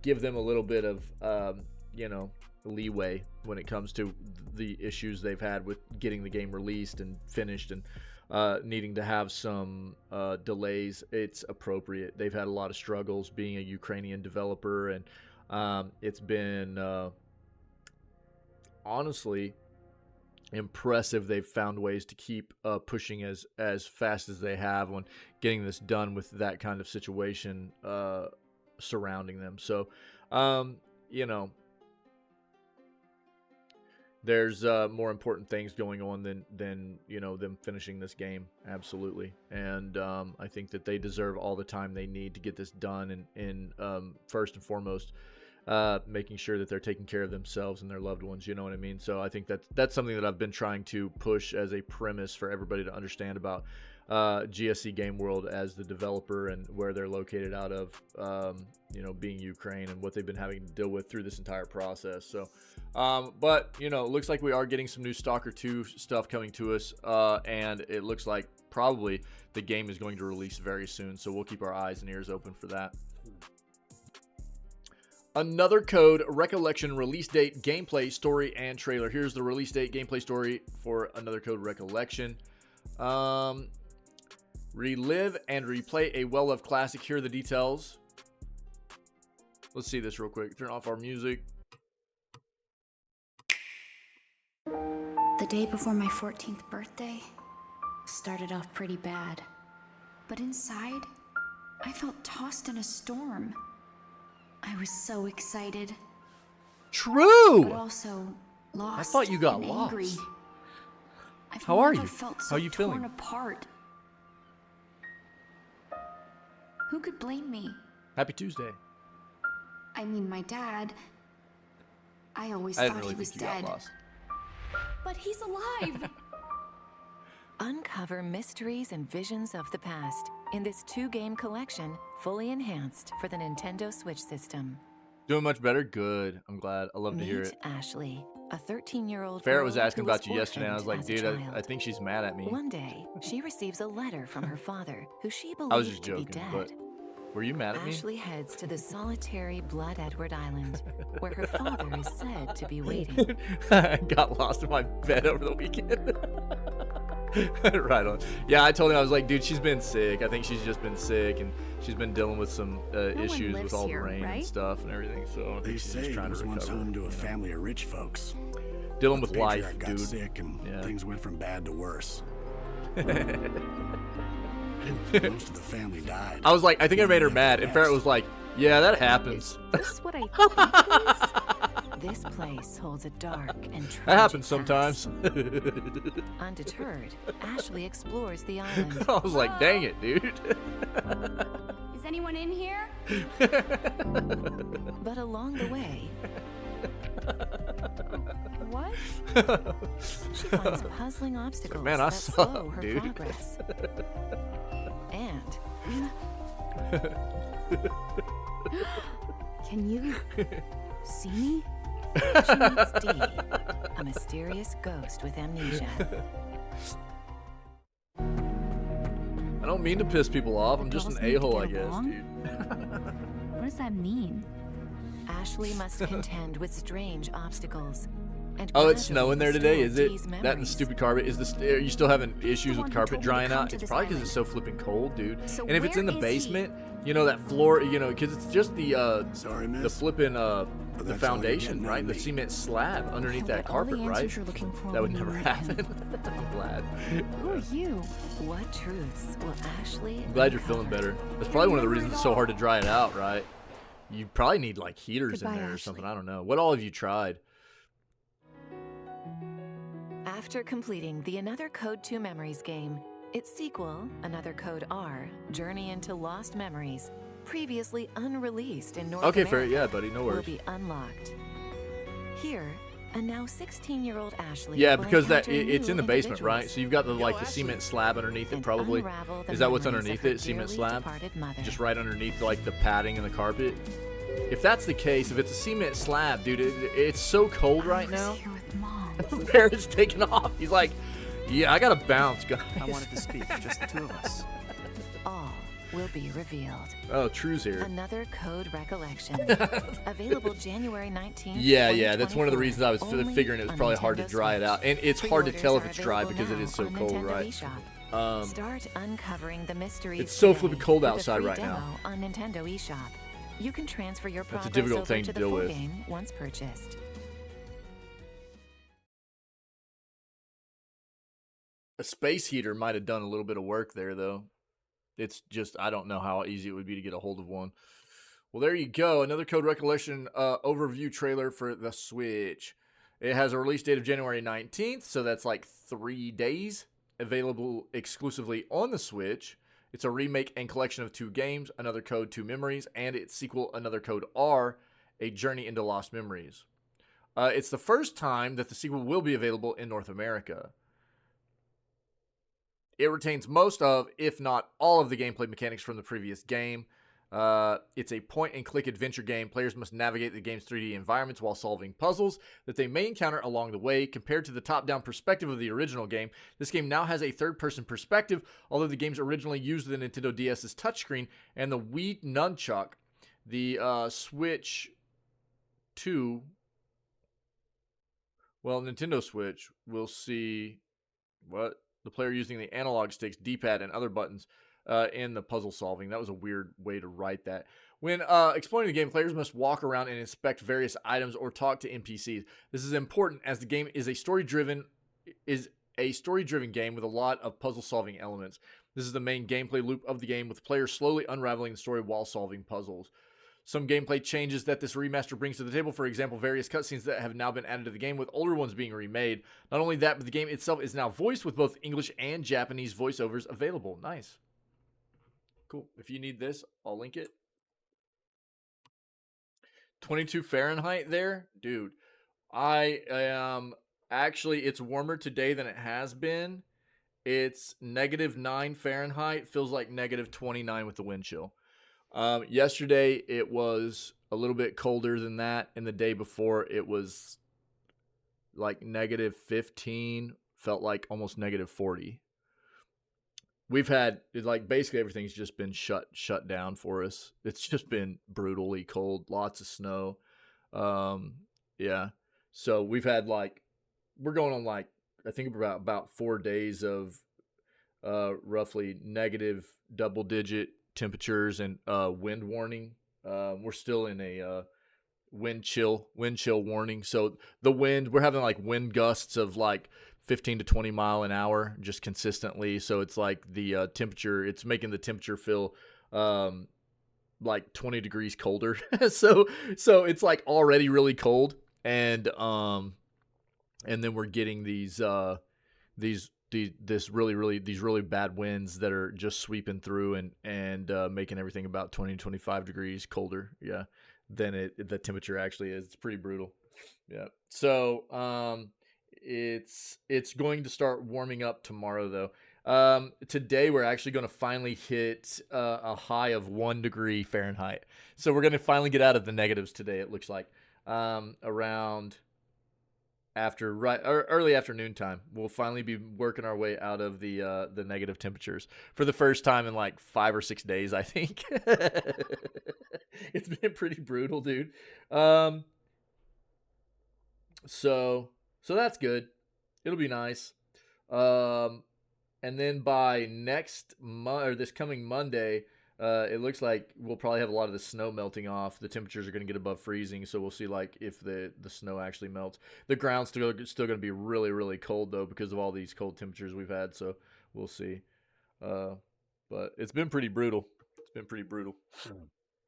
give them a little bit of, leeway when it comes to the issues they've had with getting the game released and finished, and needing to have some delays. It's appropriate. They've had a lot of struggles being a Ukrainian developer, and it's been honestly impressive. They've found ways to keep pushing as fast as they have on getting this done with that kind of situation surrounding them. So there's more important things going on than them finishing this game. Absolutely. And I think that they deserve all the time they need to get this done, and first and foremost, making sure that they're taking care of themselves and their loved ones. You know what I mean? So I think that's something that I've been trying to push as a premise for everybody to understand about GSC Game World as the developer, and where they're located out of, being Ukraine, and what they've been having to deal with through this entire process. So, but it looks like we are getting some new Stalker 2 stuff coming to us, and it looks like probably the game is going to release very soon. So we'll keep our eyes and ears open for that. Another Code Recollection release date, gameplay, story, and trailer. Here's the release date, gameplay, story for Another Code Recollection. Relive and replay a well-loved classic. Here are the details. Let's see this real quick. Turn off our music. The day before my 14th birthday started off pretty bad. But inside, I felt tossed in a storm. I was so excited. True! But also lost. I thought you got and lost. angry. I've How are never you? felt so How are you torn feeling? apart. Who could blame me? Happy Tuesday. I mean, my dad. I always I didn't thought really he was think you got dead. lost. But he's alive! Uncover mysteries and visions of the past in this 2-game collection, fully enhanced for the Nintendo Switch system. Doing much better? Good. I'm glad. I love to hear Meet it. Ashley, a 13-year-old Ferret was girl asking who about you yesterday, and I was like, orphaned dude, as a I child. think she's mad at me. One day, she receives a letter from her father, who she I was believes just to be joking, dead. but Were you mad at me? Ashley heads to the solitary Blood Edward Island, where her father is said to be waiting. I got lost in my bed over the weekend. Right on. Yeah, I told him, I was like, dude, she's been sick. I think she's just been sick, and she's been dealing with some issues with all the rain and stuff and everything. So They she's say just it trying was to once recover. home to a family of rich folks. Dealing But with the life, patriarch got dude. sick and Yeah. things went from bad to worse. Most of the family died. I was like, I think I made her mad, and Ferret was like, yeah, that happens. Is this what I think it is? This place holds a dark and tragic That happens past. sometimes. Undeterred, Ashley explores the island. I was like, dang it, dude. Is anyone in here? But along the way, What? she finds puzzling obstacles Man, I that suck, slow her dude. progress. And Can you see me? she meets Dee, a mysterious ghost with amnesia. I don't mean to piss people off. I'm just an Girls need to a-hole, I get guess, along? dude. What does that mean? Ashley must contend with strange obstacles. And Oh, it's gradually snowing there today, is it? restore Dee's That and the memories. stupid carpet. Are you still having issues the with one who carpet told me to drying come out? to It's this probably because it's so island. flipping cold, dude. So And if it's in the where is he? basement, you know, that floor, you know, because it's just the Sorry, miss. the flipping the that's all you're foundation, getting out right? of The me. cement slab underneath He'll that get all the carpet, right? answers you're looking for That would when you never meet him. happen. I'm glad. Who are you? What truths will Ashley I'm glad you're feeling uncover? better. That's probably one of the reasons it's so hard to dry it out, right? You probably need like heaters Goodbye, in there or Ashley. something. I don't know. What all have you tried? After completing the Another Code 2 Memories game, its sequel, Another Code R, Journey into Lost Memories, previously unreleased in North Okay, America, fair. Yeah, buddy. No will worries. be unlocked. Here, a now 16-year-old Ashley Yeah, will because that encounter it's in new the basement, right? individuals So you've got the like the Ashley. cement slab underneath it, and probably. unravel the Is that what's memories of underneath her it? Cement dearly slab? departed mother. Just right underneath like the padding and the carpet. If that's the case, if it's a cement slab, dude, it's so cold right I was now. here with Mom. Barrett's taking off. He's like, yeah, I gotta bounce, guys. I wanted to speak, just the two of us. All will be revealed. Oh, True's here. Another Code Recollection. Available January 19th. Yeah, that's one of the reasons I was only figuring it was on probably hard to Nintendo dry it Switch. out. And it's hard to tell if Pre-orders it's dry are because it available is so now on cold, Nintendo right? eShop. Start uncovering the mysteries. It's so today flipping cold with a outside free right demo now. On Nintendo eShop. You can transfer your That's a progress difficult over thing to to the deal full with. game once purchased. A space heater might have done a little bit of work there, though. It's just, I don't know how easy it would be to get a hold of one. Well, there you go. Another Code Recollection overview trailer for the Switch. It has a release date of January 19th, so that's like 3 days. Available exclusively on the Switch. It's a remake and collection of 2 games, Another Code 2 Memories, and its sequel, Another Code R, A Journey into Lost Memories. It's the first time that the sequel will be available in North America. It retains most of, if not all of the gameplay mechanics from the previous game. It's a point-and-click adventure game. Players must navigate the game's 3D environments while solving puzzles that they may encounter along the way. Compared to the top-down perspective of the original game, this game now has a third-person perspective, although the games originally used the Nintendo DS's touchscreen and the Wii Nunchuck. The Switch 2, well, Nintendo Switch will see, what? The player using the analog sticks, D-pad, and other buttons in the puzzle solving. That was a weird way to write that. When exploring the game, players must walk around and inspect various items or talk to NPCs. This is important as the game is a story-driven game with a lot of puzzle-solving elements. This is the main gameplay loop of the game, with players slowly unraveling the story while solving puzzles. Some gameplay changes that this remaster brings to the table, for example, various cutscenes that have now been added to the game, with older ones being remade. Not only that, but the game itself is now voiced with both English and Japanese voiceovers available. Nice. Cool. If you need this, I'll link it. 22 Fahrenheit there? Dude, I am... Actually, it's warmer today than it has been. It's -9 Fahrenheit. Feels like -29 with the wind chill. Yesterday, it was a little bit colder than that, and the day before, it was like -15, felt like almost -40. we've had like basically everything's just been shut down for us. It's just been brutally cold, lots of snow. Yeah. So we've had like we're going on like I think about 4 days of roughly negative double digit temperatures and wind warning. We're still in a wind chill warning. So the wind, we're having like wind gusts of like 15 to 20 mile an hour just consistently. So it's like the temperature, it's making the temperature feel like 20 degrees colder. so it's like already really cold, and then we're getting these really bad winds that are just sweeping through and making everything about 20 to 25 degrees colder. Yeah. Than the temperature actually is. It's pretty brutal. Yeah. So it's going to start warming up tomorrow though. Today we're actually going to finally hit a high of 1 degree Fahrenheit. So we're going to finally get out of the negatives today. It looks like around early afternoon time. We'll finally be working our way out of the negative temperatures for the first time in like 5 or 6 days, I think. It's been pretty brutal, dude. So that's good. It'll be nice. And then by next month or this coming Monday, it looks like we'll probably have a lot of the snow melting off. The temperatures are going to get above freezing, so we'll see like if the snow actually melts. The ground's still going to be really, really cold though because of all these cold temperatures we've had. So we'll see. But it's been pretty brutal. It's been pretty brutal.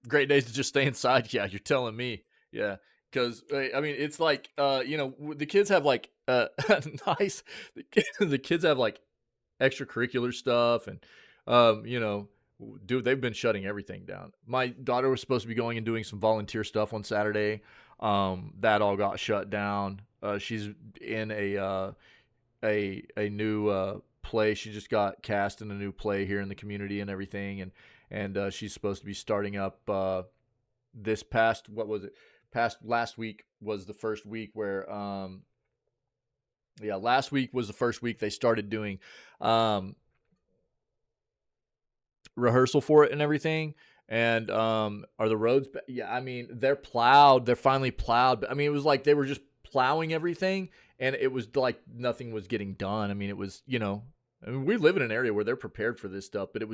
Great days to just stay inside. Yeah, you're telling me. Yeah, because I mean it's like the kids have like nice. The kids have like extracurricular stuff and dude, they've been shutting everything down. My daughter was supposed to be going and doing some volunteer stuff on Saturday. That all got shut down. She's in a new play. She just got cast in a new play here in the community and everything, and she's supposed to be starting up this past last week was the first week where last week was the first week they started doing rehearsal for it and everything. And are the roads I mean they're finally plowed, but I mean it was like they were just plowing everything and it was like nothing was getting done. I mean it was we live in an area where they're prepared for this stuff, but it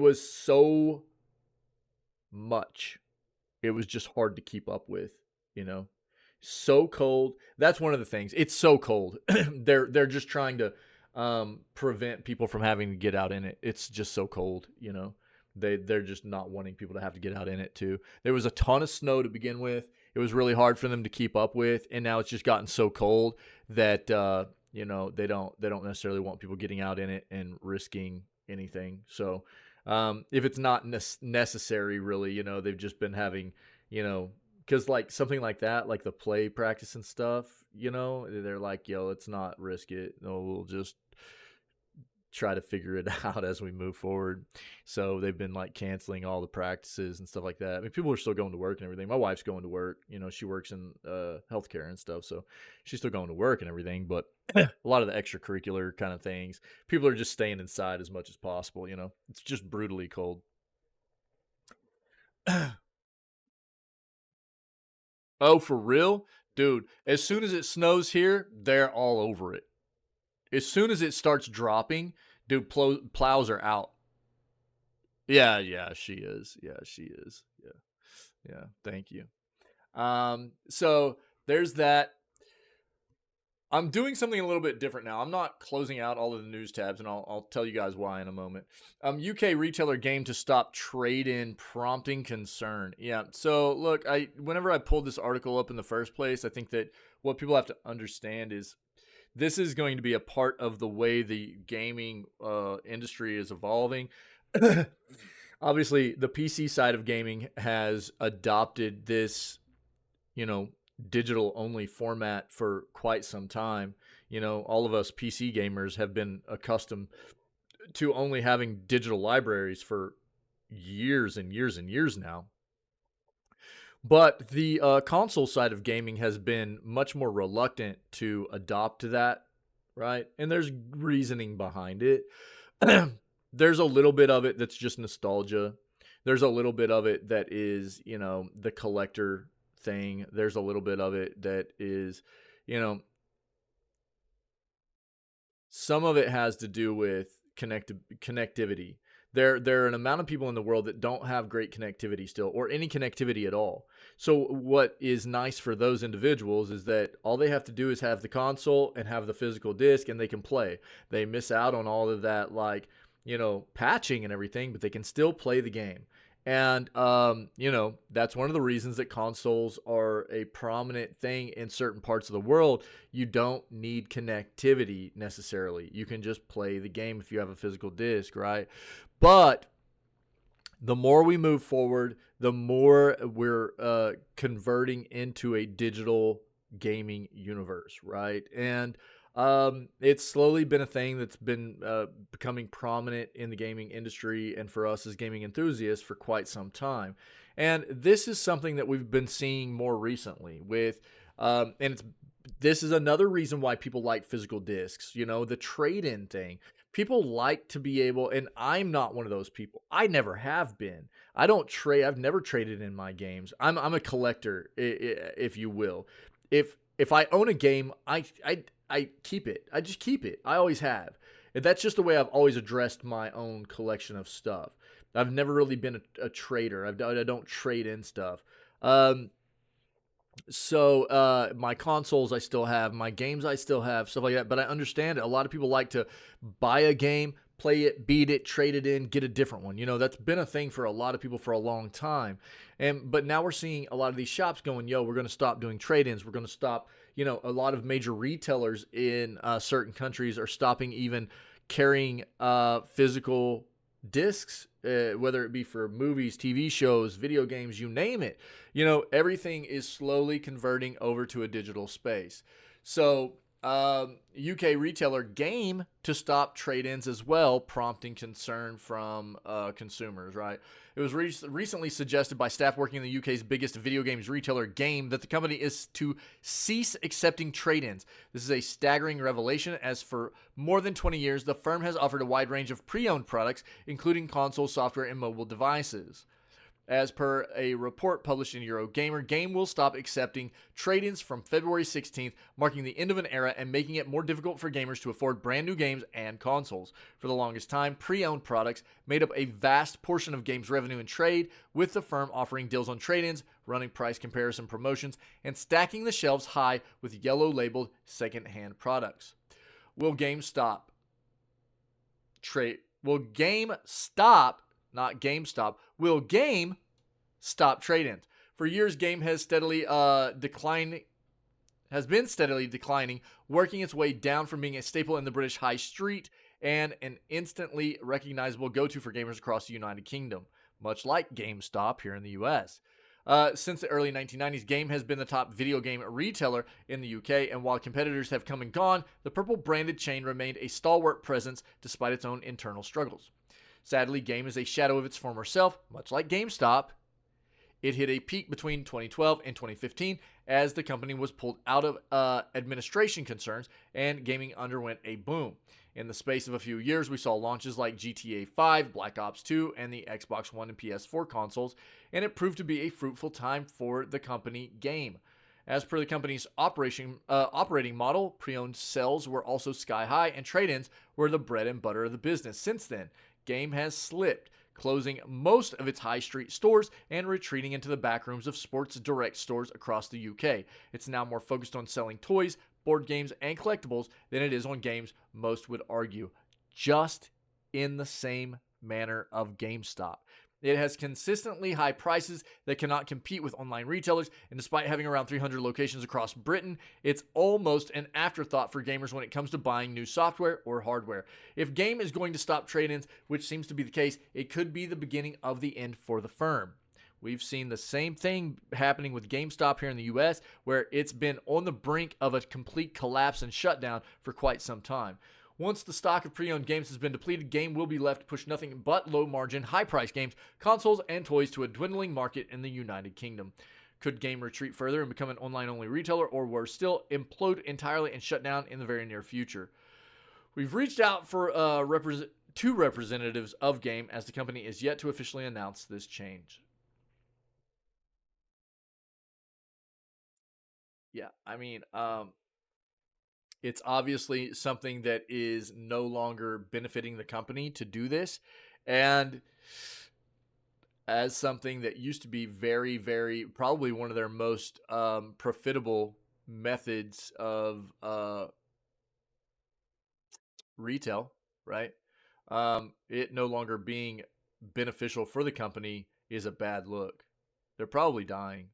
was so much, it was just hard to keep up with. So cold. That's one of the things. It's so cold. they're just trying to prevent people from having to get out in it. It's just so cold, they're just not wanting people to have to get out in it too. There was a ton of snow to begin with. It was really hard for them to keep up with, and now it's just gotten so cold that they don't necessarily want people getting out in it and risking anything. So if it's not necessary really, they've just been having, because like something like that, like the play practice and stuff, they're like, let's not risk it. No, we'll just try to figure it out as we move forward. So they've been like canceling all the practices and stuff like that. I mean, people are still going to work and everything. My wife's going to work. She works in healthcare and stuff, so she's still going to work and everything. But a lot of the extracurricular kind of things, people are just staying inside as much as possible. It's just brutally cold. Oh, for real? Dude, as soon as it snows here, they're all over it. As soon as it starts dropping, dude, plows are out. Yeah, she is. Yeah, she is. Yeah, thank you. So there's that. I'm doing something a little bit different now. I'm not closing out all of the news tabs, and I'll tell you guys why in a moment. UK retailer game to stop trade-in prompting concern. Yeah, so look, whenever I pulled this article up in the first place, I think that what people have to understand is this is going to be a part of the way the gaming industry is evolving. Obviously, the PC side of gaming has adopted this, digital only format for quite some time. All of us PC gamers have been accustomed to only having digital libraries for years and years and years now. But the console side of gaming has been much more reluctant to adopt to that, right? And there's reasoning behind it. there's a little bit of it that's just nostalgia. There's a little bit of it that is, you know, the collector thing. There's a little bit of it that is, you know, some of it has to do with connectivity. There are an amount of people in the world that don't have great connectivity still, or any connectivity at all. So what is nice for those individuals is that all they have to do is have the console and have the physical disc, and they can play. They miss out on all of that, like, you know, patching and everything, but they can still play the game. And, you know, that's one of the reasons that consoles are a prominent thing in certain parts of the world. You don't need connectivity necessarily. You can just play the game if you have a physical disc, right? But the more we move forward, the more we're converting into a digital gaming universe, right? And it's slowly been a thing that's been becoming prominent in the gaming industry and for us as gaming enthusiasts for quite some time. And this is something that we've been seeing more recently with, this is another reason why people like physical discs, you know, the trade-in thing. People like to be able, and I'm not one of those people. I never have been. I don't trade. I've never traded in my games. I'm a collector, if you will. If I own a game, I keep it. I just keep it. I always have. And that's just the way I've always addressed my own collection of stuff. I've never really been a trader. I don't trade in stuff. So my consoles I still have, my games I still have, stuff like that. But I understand it. A lot of people like to buy a game, play it, beat it, trade it in, get a different one. You know, that's been a thing for a lot of people for a long time. But now we're seeing a lot of these shops going, yo, we're going to stop doing trade-ins. We're going to stop, you know, a lot of major retailers in certain countries are stopping even carrying physical discs, whether it be for movies, TV shows, video games, you name it. You know, everything is slowly converting over to a digital space. So UK retailer Game to stop trade-ins as well, prompting concern from consumers, right? It was recently suggested by staff working in the UK's biggest video games retailer Game that the company is to cease accepting trade-ins. This is a staggering revelation, as for more than 20 years, the firm has offered a wide range of pre-owned products, including console, software, and mobile devices. As per a report published in Eurogamer, Game will stop accepting trade-ins from February 16th, marking the end of an era and making it more difficult for gamers to afford brand new games and consoles. For the longest time, pre-owned products made up a vast portion of Game's revenue and trade, with the firm offering deals on trade-ins, running price comparison promotions, and stacking the shelves high with yellow-labeled second-hand products. Will Game stop? Will Game stop? Not GameStop. Will Game stop trade-ins? For years, Game has been steadily declining, working its way down from being a staple in the British high street and an instantly recognizable go-to for gamers across the United Kingdom, much like GameStop here in the US. Since the early 1990s, Game has been the top video game retailer in the UK, and while competitors have come and gone, the purple-branded chain remained a stalwart presence despite its own internal struggles. Sadly, Game is a shadow of its former self, much like GameStop. It hit a peak between 2012 and 2015 as the company was pulled out of administration concerns and gaming underwent a boom. In the space of a few years, we saw launches like GTA 5, Black Ops 2, and the Xbox One and PS4 consoles, and it proved to be a fruitful time for the company Game. As per the company's operating model, pre-owned sales were also sky high, and trade-ins were the bread and butter of the business. Since then, Game has slipped, closing most of its high street stores and retreating into the backrooms of Sports Direct stores across the UK. It's now more focused on selling toys, board games, and collectibles than it is on games, most would argue, just in the same manner of GameStop. It has consistently high prices that cannot compete with online retailers, and despite having around 300 locations across Britain, it's almost an afterthought for gamers when it comes to buying new software or hardware. If Game is going to stop trade-ins, which seems to be the case, it could be the beginning of the end for the firm. We've seen the same thing happening with GameStop here in the US, where it's been on the brink of a complete collapse and shutdown for quite some time. Once the stock of pre-owned games has been depleted, Game will be left to push nothing but low-margin, high-priced games, consoles, and toys to a dwindling market in the United Kingdom. Could Game retreat further and become an online-only retailer, or worse still, implode entirely and shut down in the very near future? We've reached out for two representatives of Game, as the company is yet to officially announce this change. Yeah, I mean, it's obviously something that is no longer benefiting the company to do this. And as something that used to be very, very, probably one of their most profitable methods of retail, right? It no longer being beneficial for the company is a bad look. They're probably dying.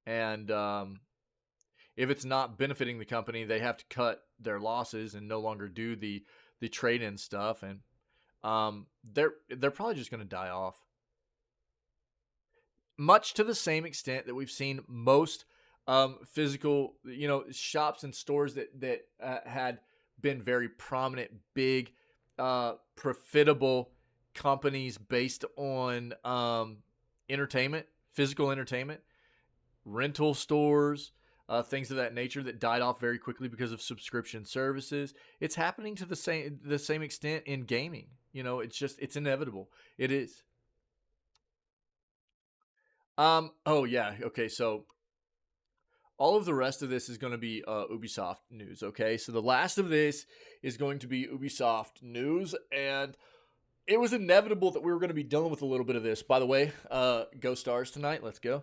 And if it's not benefiting the company, they have to cut their losses and no longer do the trade-in stuff, and they're probably just going to die off. Much to the same extent that we've seen most physical, shops and stores that had been very prominent, big, profitable companies based on entertainment, physical entertainment, rental stores. Things of that nature that died off very quickly because of subscription services. It's happening to the same extent in gaming. It's inevitable. It is. Oh yeah. Okay. So all of the rest of this is going to be Ubisoft news. Okay. So the last of this is going to be Ubisoft news, and it was inevitable that we were going to be dealing with a little bit of this. By the way, go Stars tonight. Let's go.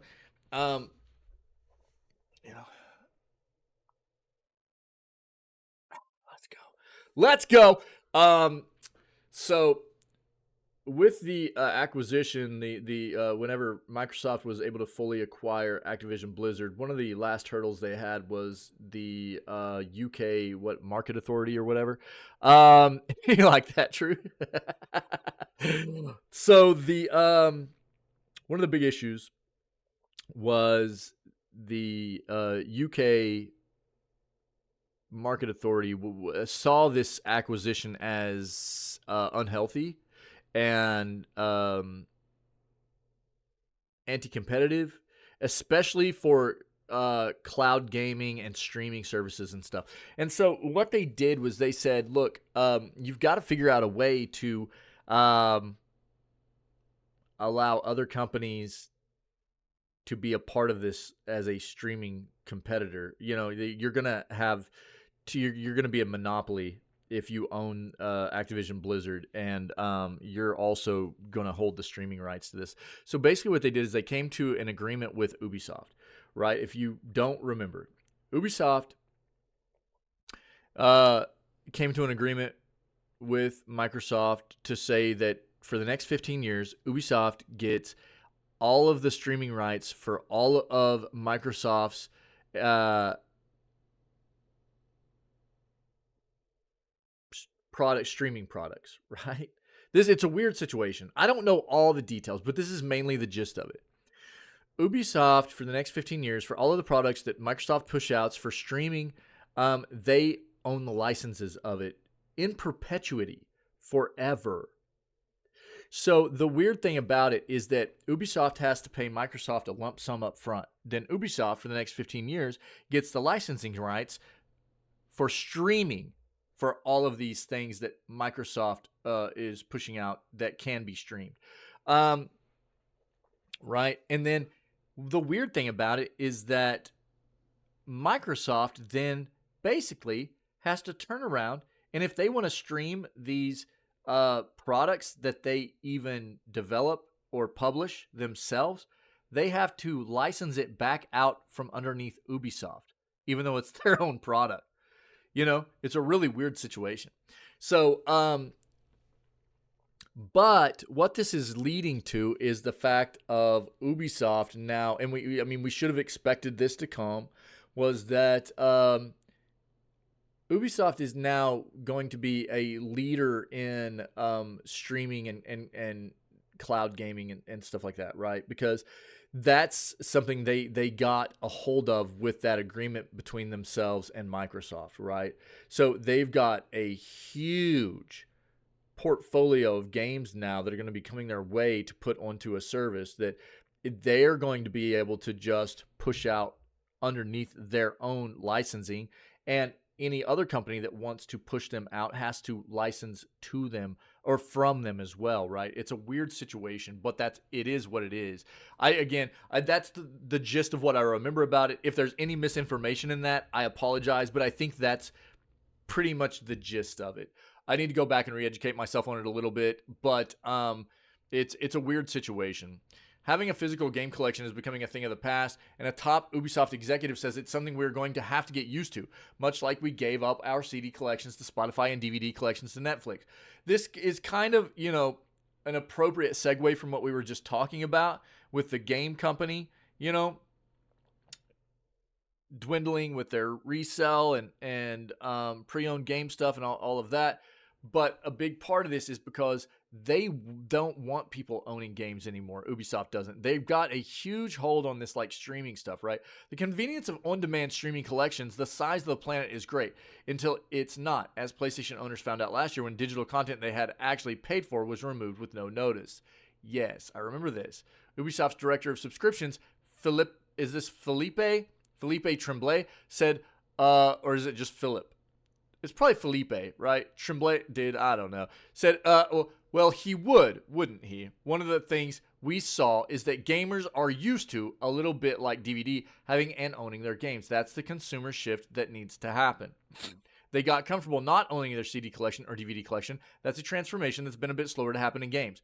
Let's go. So with the acquisition, the whenever Microsoft was able to fully acquire Activision Blizzard, one of the last hurdles they had was the UK market authority or whatever. You like that, True? So the one of the big issues was the UK market authority saw this acquisition as unhealthy and anti-competitive, especially for cloud gaming and streaming services and stuff. And so what they did was they said, look, you've got to figure out a way to allow other companies to be a part of this as a streaming competitor. You're gonna have you're gonna be a monopoly if you own Activision Blizzard, and you're also gonna hold the streaming rights to this. So basically, what they did is they came to an agreement with Ubisoft, right? If you don't remember, Ubisoft came to an agreement with Microsoft to say that for the next 15 years, Ubisoft gets all of the streaming rights for all of Microsoft's streaming products, right? It's a weird situation. I don't know all the details, but this is mainly the gist of it. Ubisoft, for the next 15 years, for all of the products that Microsoft push outs for streaming, they own the licenses of it in perpetuity forever. So the weird thing about it is that Ubisoft has to pay Microsoft a lump sum up front. Then Ubisoft, for the next 15 years, gets the licensing rights for streaming for all of these things that Microsoft is pushing out that can be streamed. Right? And then the weird thing about it is that Microsoft then basically has to turn around, and if they want to stream these products that they even develop or publish themselves, they have to license it back out from underneath Ubisoft, even though it's their own product. It's a really weird situation. So, but what this is leading to is the fact of Ubisoft now, and we should have expected this to come, was that Ubisoft is now going to be a leader in streaming and cloud gaming and stuff like that, right? Because that's something they got a hold of with that agreement between themselves and Microsoft, right? So they've got a huge portfolio of games now that are going to be coming their way to put onto a service that they're going to be able to just push out underneath their own licensing. And any other company that wants to push them out has to license to them or from them as well, right? It's a weird situation, but it is what it is. That's the gist of what I remember about it. If there's any misinformation in that, I apologize, but I think that's pretty much the gist of it. I need to go back and re-educate myself on it a little bit, but it's a weird situation. Having a physical game collection is becoming a thing of the past, and a top Ubisoft executive says it's something we're going to have to get used to, much like we gave up our CD collections to Spotify and DVD collections to Netflix. This is kind of, an appropriate segue from what we were just talking about with the game company, dwindling with their resell and pre-owned game stuff and all of that. But a big part of this is because they don't want people owning games anymore. Ubisoft doesn't. They've got a huge hold on this like streaming stuff, right? The convenience of on-demand streaming collections, the size of the planet is great until it's not, as PlayStation owners found out last year when digital content they had actually paid for was removed with no notice. Yes, I remember this. Ubisoft's director of subscriptions, Felipe Tremblay, said, or is it just Philip? It's probably Felipe, right? Tremblay did, I don't know. Said, well, he wouldn't he? One of the things we saw is that gamers are used to, a little bit like DVD, having and owning their games. That's the consumer shift that needs to happen. They got comfortable not owning their CD collection or DVD collection. That's a transformation that's been a bit slower to happen in games.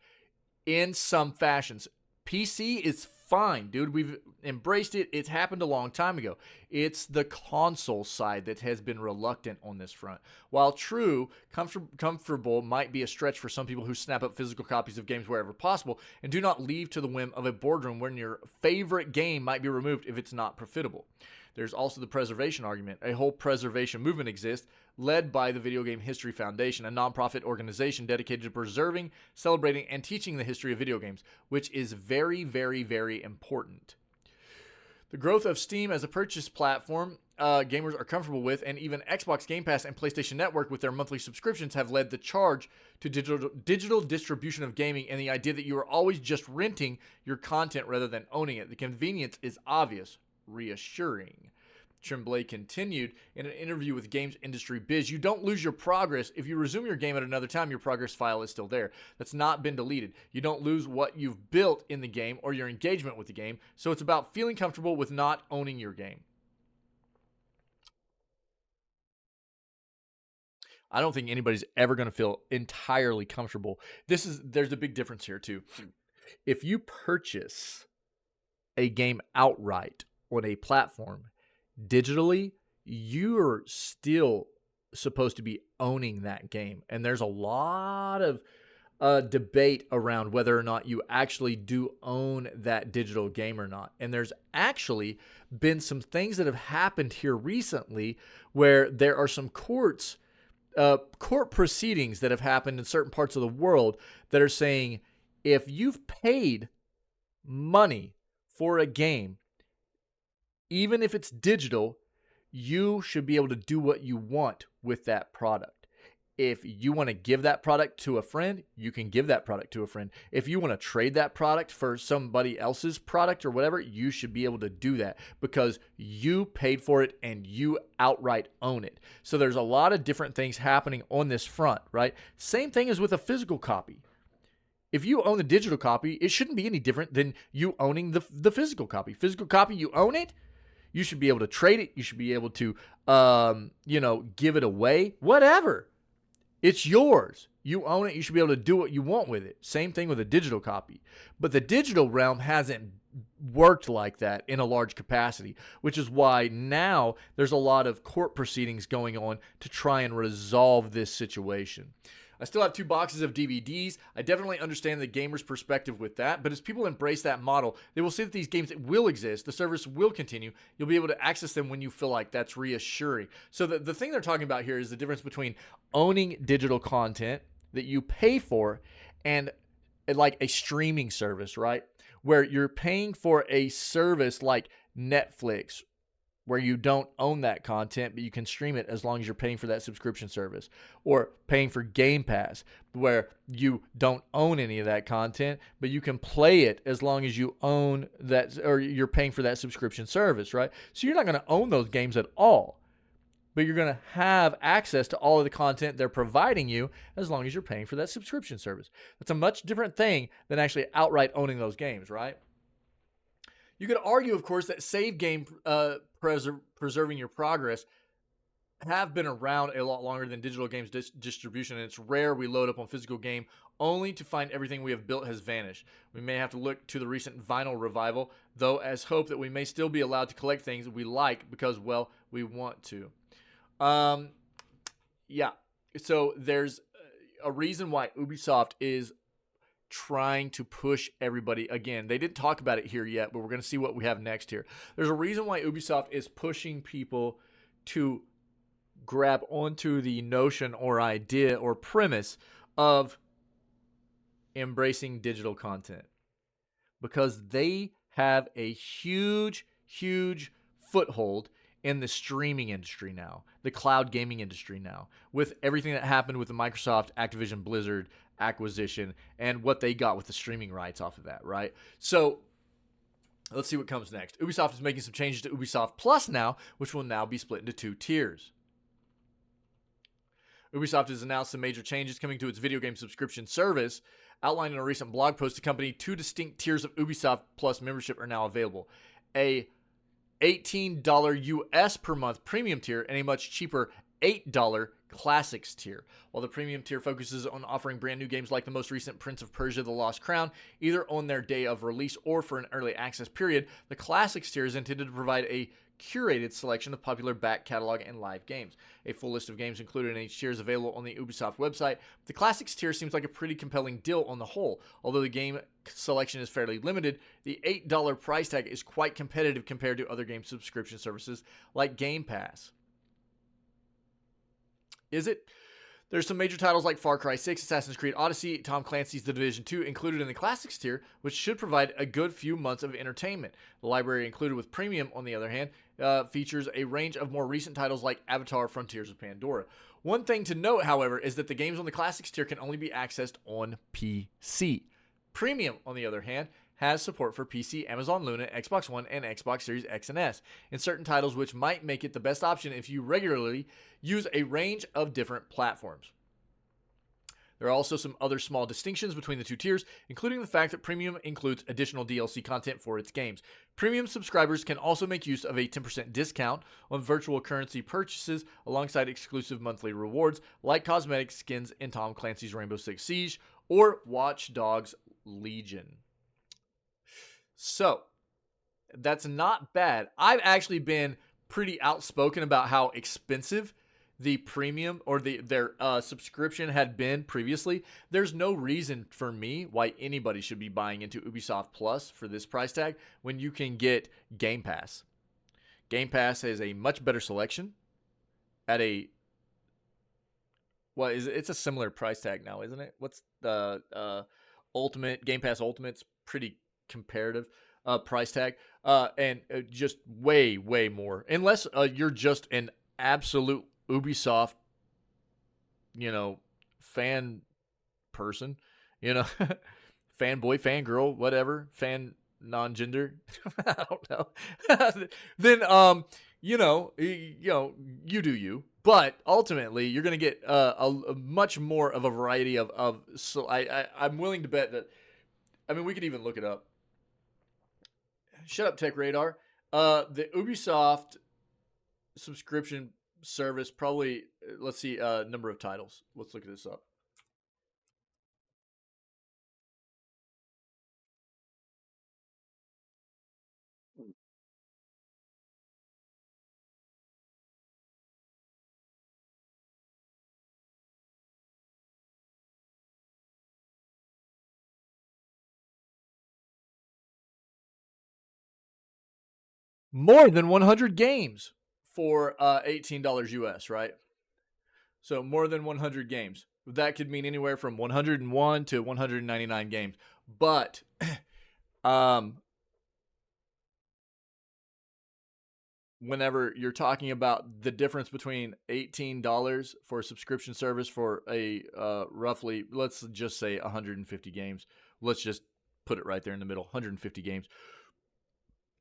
In some fashions. PC is fine, dude. We've embraced it. It's happened a long time ago. It's the console side that has been reluctant on this front. While true, comfortable might be a stretch for some people who snap up physical copies of games wherever possible and do not leave to the whim of a boardroom when your favorite game might be removed if it's not profitable. There's also the preservation argument. A whole preservation movement exists, led by the Video Game History Foundation, a nonprofit organization dedicated to preserving, celebrating, and teaching the history of video games, which is very, very, very important. The growth of Steam as a purchase platform gamers are comfortable with, and even Xbox Game Pass and PlayStation Network with their monthly subscriptions have led the charge to digital distribution of gaming and the idea that you are always just renting your content rather than owning it. The convenience is obvious. Reassuring. Tremblay continued in an interview with Games Industry Biz, you don't lose your progress. If you resume your game at another time, your progress file is still there. That's not been deleted. You don't lose what you've built in the game or your engagement with the game, so it's about feeling comfortable with not owning your game. I don't think anybody's ever going to feel entirely comfortable. There's a big difference here too. If you purchase a game outright on a platform digitally, you're still supposed to be owning that game. And there's a lot of debate around whether or not you actually do own that digital game or not. And there's actually been some things that have happened here recently where there are some court proceedings that have happened in certain parts of the world that are saying if you've paid money for a game, even if it's digital, you should be able to do what you want with that product. If you want to give that product to a friend, you can give that product to a friend. If you want to trade that product for somebody else's product or whatever, you should be able to do that because you paid for it and you outright own it. So there's a lot of different things happening on this front, right? Same thing as with a physical copy. If you own the digital copy, it shouldn't be any different than you owning the physical copy. Physical copy, you own it. You should be able to trade it. You should be able to, give it away. Whatever. It's yours. You own it. You should be able to do what you want with it. Same thing with a digital copy. But the digital realm hasn't worked like that in a large capacity, which is why now there's a lot of court proceedings going on to try and resolve this situation. I still have 2 boxes of DVDs. I definitely understand the gamer's perspective with that, but as people embrace that model, they will see that these games will exist. The service will continue. You'll be able to access them when you feel like that's reassuring. So the thing they're talking about here is the difference between owning digital content that you pay for and like a streaming service, right? Where you're paying for a service like Netflix, where you don't own that content, but you can stream it as long as you're paying for that subscription service. Or paying for Game Pass, where you don't own any of that content, but you can play it as long as you own that, or you're paying for that subscription service, right? So you're not going to own those games at all. but you're going to have access to all of the content they're providing you as long as you're paying for that subscription service. That's a much different thing than actually outright owning those games, right? You could argue, of course, that save game preserving your progress have been around a lot longer than digital games distribution, and it's rare we load up on physical game only to find everything we have built has vanished. We may have to look to the recent vinyl revival, though, as hope that we may still be allowed to collect things we like because, well, we want to. Yeah, so there's a reason why Ubisoft is trying to push everybody. Again, they didn't talk about it here yet, but we're going to see what we have next here. There's a reason why Ubisoft is pushing people to grab onto the notion or idea or premise of embracing digital content, because they have a huge foothold in the streaming industry now, the cloud gaming industry now, with everything that happened with the Microsoft Activision Blizzard acquisition and what they got with the streaming rights off of that, right? So let's see what comes next. Ubisoft is making some changes to Ubisoft Plus now, which will now be split into 2 tiers. Ubisoft has announced some major changes coming to its video game subscription service. Outlined in a recent blog post, the company 2 distinct tiers of Ubisoft Plus membership are now available. A $18 US per month premium tier and a much cheaper $8 classics tier. While the premium tier focuses on offering brand new games like the most recent Prince of Persia: The Lost Crown, either on their day of release or for an early access period, the classics tier is intended to provide a curated selection of popular back catalog and live games. A full list of games included in each tier is available on the Ubisoft website. The classics tier seems like a pretty compelling deal on the whole. Although the game selection is fairly limited, the $8 price tag is quite competitive compared to other game subscription services like Game Pass. Is it? There's some major titles like Far Cry 6, Assassin's Creed Odyssey, Tom Clancy's The Division 2 included in the Classics tier, which should provide a good few months of entertainment. The library included with Premium, on the other hand, features a range of more recent titles like Avatar: Frontiers of Pandora. One thing to note, however, is that the games on the Classics tier can only be accessed on PC. Premium, on the other hand, has support for PC, Amazon Luna, Xbox One, and Xbox Series X and S in certain titles, which might make it the best option if you regularly use a range of different platforms. There are also some other small distinctions between the 2 tiers, including the fact that Premium includes additional DLC content for its games. Premium subscribers can also make use of a 10% discount on virtual currency purchases alongside exclusive monthly rewards like cosmetic skins in Tom Clancy's Rainbow Six Siege or Watch Dogs Legion. So, that's not bad. I've actually been pretty outspoken about how expensive the premium or their subscription had been previously. There's no reason for me why anybody should be buying into Ubisoft Plus for this price tag when you can get Game Pass. Game Pass has a much better selection at a it's a similar price tag now, isn't it? What's the Ultimate Game Pass Ultimate's pretty comparative price tag, and just way more, unless you're just an absolute Ubisoft fan person, fanboy, fangirl, whatever, fan non-gender, I don't know. Then you do you, but ultimately you're gonna get a much more of a variety of so I'm willing to bet that, I mean, we could even look it up. Shut up, Tech Radar. The Ubisoft subscription service probably, let's see, number of titles. Let's look at this up. More than 100 games for $18 US, right? So more than 100 games. That could mean anywhere from 101 to 199 games. But whenever you're talking about the difference between $18 for a subscription service for a roughly, let's just say 150 games. Let's just put it right there in the middle, 150 games.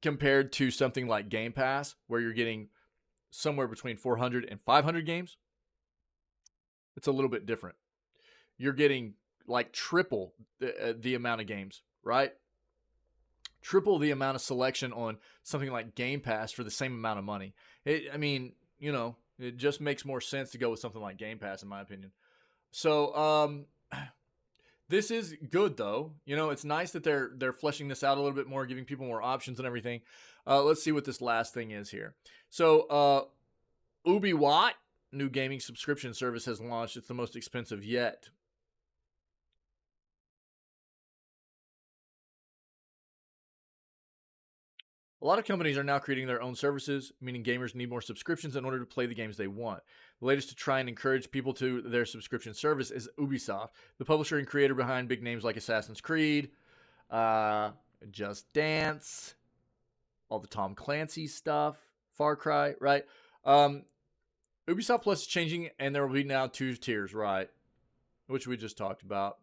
Compared to something like Game Pass, where you're getting somewhere between 400 and 500 games, it's a little bit different. You're getting like triple the amount of games, right? Triple the amount of selection on something like Game Pass for the same amount of money. I mean, you know, it just makes more sense to go with something like Game Pass, in my opinion. So, this is good though. You know, it's nice that they're fleshing this out a little bit more, giving people more options and everything. Let's see what this last thing is here. So, UbiWatt, new gaming subscription service, has launched. It's the most expensive yet. A lot of companies are now creating their own services, meaning gamers need more subscriptions in order to play the games they want. The latest to try and encourage people to their subscription service is Ubisoft, the publisher and creator behind big names like Assassin's Creed, Just Dance, all the Tom Clancy stuff, Far Cry, right? Ubisoft Plus is changing, and there will be now 2 tiers, right? Which we just talked about.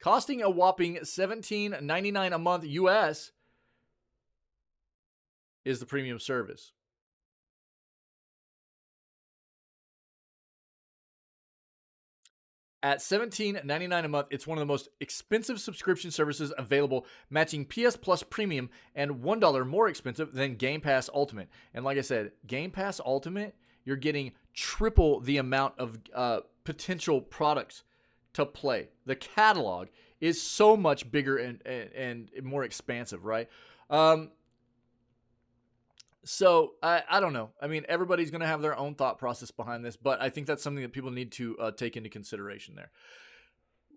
Costing a whopping $17.99 a month US is the premium service. At $17.99 a month, it's one of the most expensive subscription services available, matching PS Plus Premium and $1 more expensive than Game Pass Ultimate. And like I said, Game Pass Ultimate, you're getting triple the amount of potential products to play. The catalog is so much bigger and more expansive, right? So I don't know. I mean, everybody's going to have their own thought process behind this, but I think that's something that people need to take into consideration there.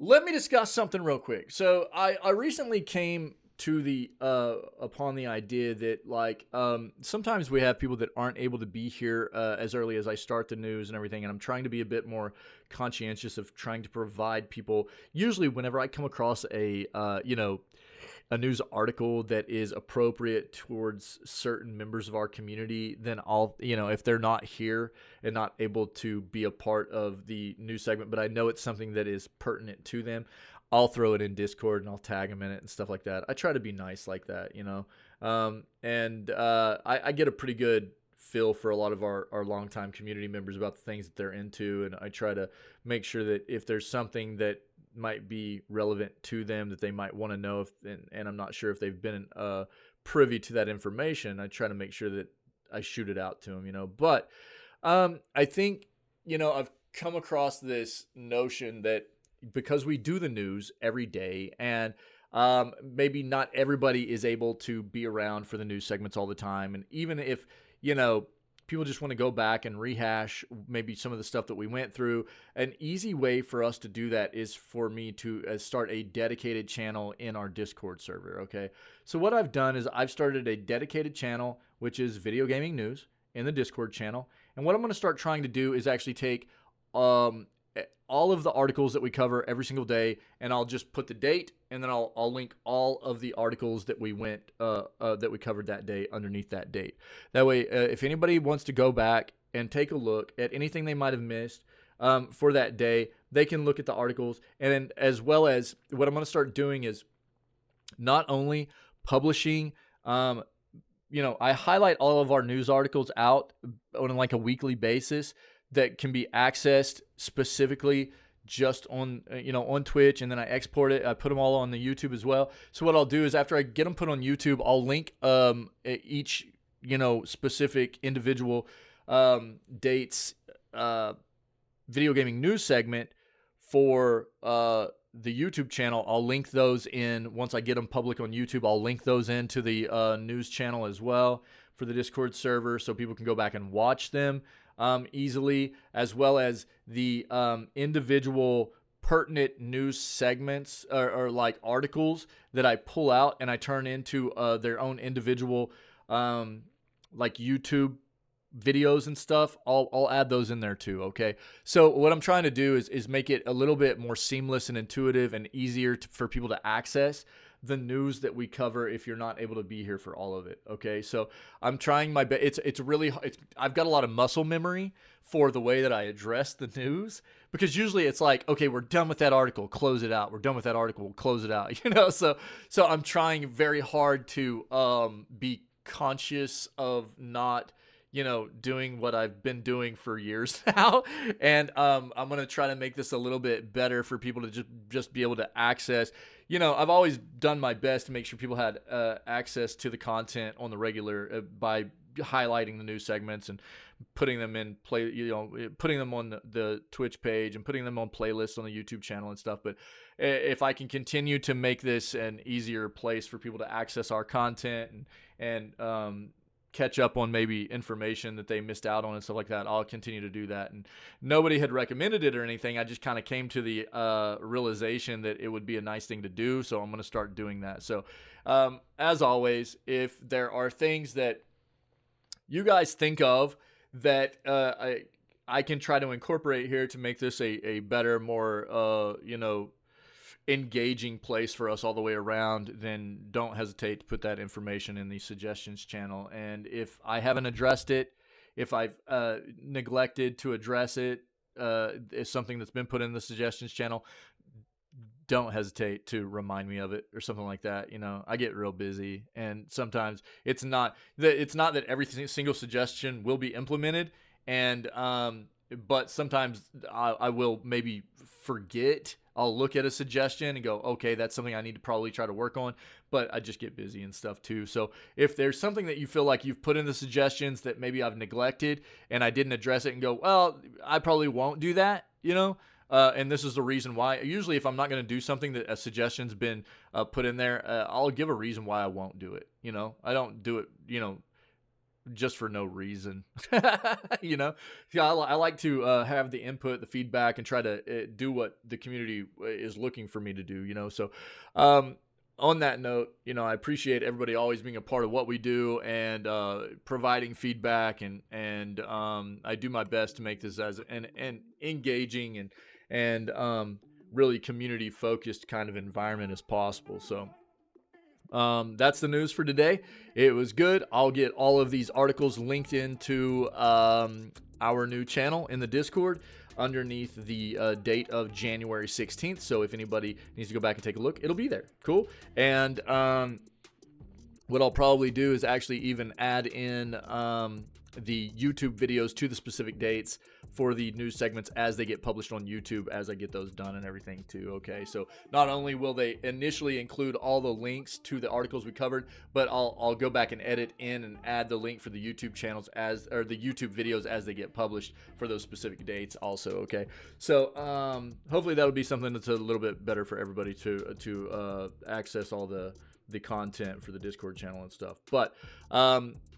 Let me discuss something real quick. So I recently came to the upon the idea that like sometimes we have people that aren't able to be here as early as I start the news and everything, and I'm trying to be a bit more conscientious of trying to provide people. Usually, whenever I come across a a news article that is appropriate towards certain members of our community, then I'll, if they're not here and not able to be a part of the news segment, but I know it's something that is pertinent to them, I'll throw it in Discord and I'll tag them in it and stuff like that. I try to be nice like that, I get a pretty good feel for a lot of our longtime community members about the things that they're into, and I try to make sure that if there's something that might be relevant to them that they might want to know, and I'm not sure if they've been privy to that information, I try to make sure that I shoot it out to them, But I think, I've come across this notion that because we do the news every day, and maybe not everybody is able to be around for the news segments all the time, and even if, people just want to go back and rehash maybe some of the stuff that we went through, an easy way for us to do that is for me to start a dedicated channel in our Discord server, okay? So what I've done is I've started a dedicated channel, which is video gaming news, in the Discord channel. And what I'm going to start trying to do is actually take all of the articles that we cover every single day, and I'll just put the date, and then I'll link all of the articles that we that we covered that day underneath that date. That way, if anybody wants to go back and take a look at anything they might have missed for that day, they can look at the articles. And then, as well as what I'm going to start doing is not only publishing, I highlight all of our news articles out on like a weekly basis that can be accessed specifically just on, on Twitch, and then I export it. I put them all on the YouTube as well. So what I'll do is after I get them put on YouTube, I'll link each, specific individual dates video gaming news segment for the YouTube channel. I'll link those in once I get them public on YouTube. I'll link those into the news channel as well for the Discord server, so people can go back and watch them easily, as well as the individual pertinent news segments or like articles that I pull out and I turn into their own individual like YouTube videos and stuff. I'll add those in there too, okay? So what I'm trying to do is make it a little bit more seamless and intuitive and easier for people to access the news that we cover if you're not able to be here for all of it, okay? So I'm trying my best. I've got a lot of muscle memory for the way that I address the news, because usually it's like, okay, we're done with that article, close it out. We're done with that article, close it out, So I'm trying very hard to be conscious of not, you know, doing what I've been doing for years now. And I'm going to try to make this a little bit better for people to just be able to access. You know, I've always done my best to make sure people had access to the content on the regular by highlighting the news segments and putting them in putting them on the Twitch page and putting them on playlists on the YouTube channel and stuff. But if I can continue to make this an easier place for people to access our content and catch up on maybe information that they missed out on and stuff like that, I'll continue to do that. And nobody had recommended it or anything. I just kind of came to the realization that it would be a nice thing to do. So I'm going to start doing that. So as always, if there are things that you guys think of that I can try to incorporate here to make this a better, more, you know, engaging place for us all the way around, then don't hesitate to put that information in the suggestions channel. And if I haven't addressed it, if I've neglected to address it, if something that's been put in the suggestions channel, don't hesitate to remind me of it or something like that. You know, I get real busy, and sometimes it's not that every single suggestion will be implemented, and but sometimes I will maybe forget. I'll look at a suggestion and go, okay, that's something I need to probably try to work on, but I just get busy and stuff too. So if there's something that you feel like you've put in the suggestions that maybe I've neglected and I didn't address it and go, well, I probably won't do that, you know, and this is the reason why. Usually if I'm not going to do something that a suggestion's been put in there, I'll give a reason why I won't do it. You know, I don't do it, you know, just for no reason. You know, yeah, I like to have the input, the feedback, and try to do what the community is looking for me to do, you know. So on that note, you know, I appreciate everybody always being a part of what we do and providing feedback, and I do my best to make this as an engaging and really community focused kind of environment as possible. So that's the news for today. It was good. I'll get all of these articles linked into our new channel in the Discord underneath the date of January 16th. So if anybody needs to go back and take a look, it'll be there. Cool. And what I'll probably do is actually even add in the YouTube videos to the specific dates for the news segments as they get published on YouTube, as I get those done and everything too. Okay, so not only will they initially include all the links to the articles we covered, but I'll go back and edit in and add the link for the YouTube channels or the YouTube videos as they get published for those specific dates also. Okay, so hopefully that'll be something that's a little bit better for everybody to access all the content for the Discord channel and stuff. But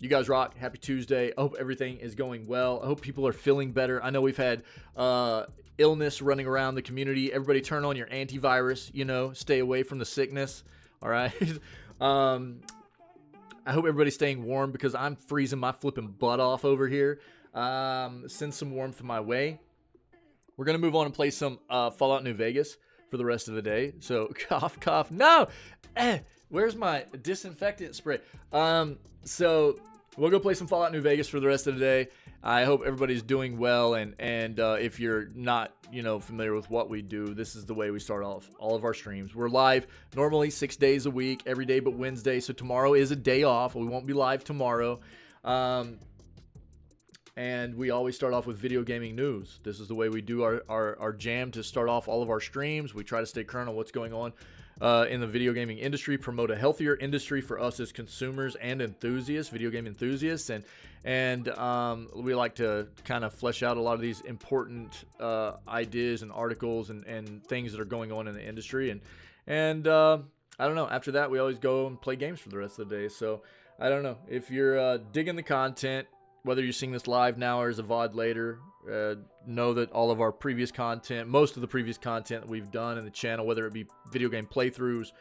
you guys rock. Happy Tuesday. I hope everything is going well. I hope people are feeling better. I know we've had illness running around the community. Everybody turn on your antivirus, you know, stay away from the sickness. All right. I hope everybody's staying warm because I'm freezing my flipping butt off over here. Send some warmth my way. We're going to move on and play some Fallout New Vegas for the rest of the day. So cough, cough. No! Where's my disinfectant spray? So we'll go play some Fallout New Vegas for the rest of the day. I hope everybody's doing well, and if you're not, you know, familiar with what we do, this is the way we start off all of our streams. We're live normally 6 days a week, every day but Wednesday. So tomorrow is a day off. We won't be live tomorrow. And we always start off with video gaming news. This is the way we do our jam to start off all of our streams. We try to stay current on what's going on in the video gaming industry, promote a healthier industry for us as consumers and enthusiasts, video game enthusiasts, and we like to kind of flesh out a lot of these important ideas and articles and things that are going on in the industry. And I don't know, after that we always go and play games for the rest of the day. So I don't know if you're digging the content, whether you're seeing this live now or as a VOD later, know that all of our previous content, most of the previous content that we've done in the channel, whether it be video game playthroughs,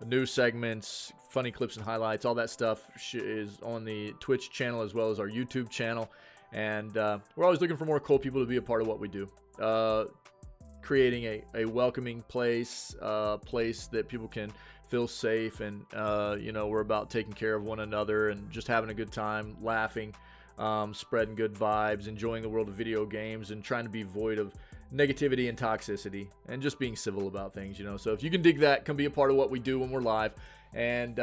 news segments, funny clips and highlights, all that stuff is on the Twitch channel as well as our YouTube channel. And we're always looking for more cool people to be a part of what we do. Creating a welcoming place, place that people can feel safe, and you know, we're about taking care of one another and just having a good time, laughing, spreading good vibes, enjoying the world of video games, and trying to be void of negativity and toxicity, and just being civil about things, you know. So if you can dig that, come be a part of what we do when we're live. And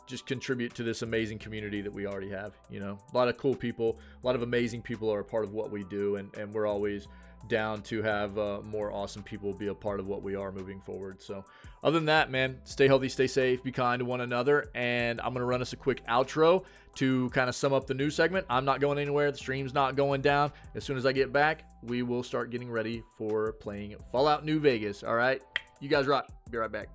just contribute to this amazing community that we already have. You know, a lot of cool people, a lot of amazing people are a part of what we do, and we're always down to have more awesome people be a part of what we are moving forward. So other than that, man, stay healthy, stay safe, be kind to one another, and I'm going to run us a quick outro to kind of sum up the news segment. I'm not going anywhere. The stream's not going down. As soon as I get back, we will start getting ready for playing Fallout New Vegas. All right, you guys rock. Be right back.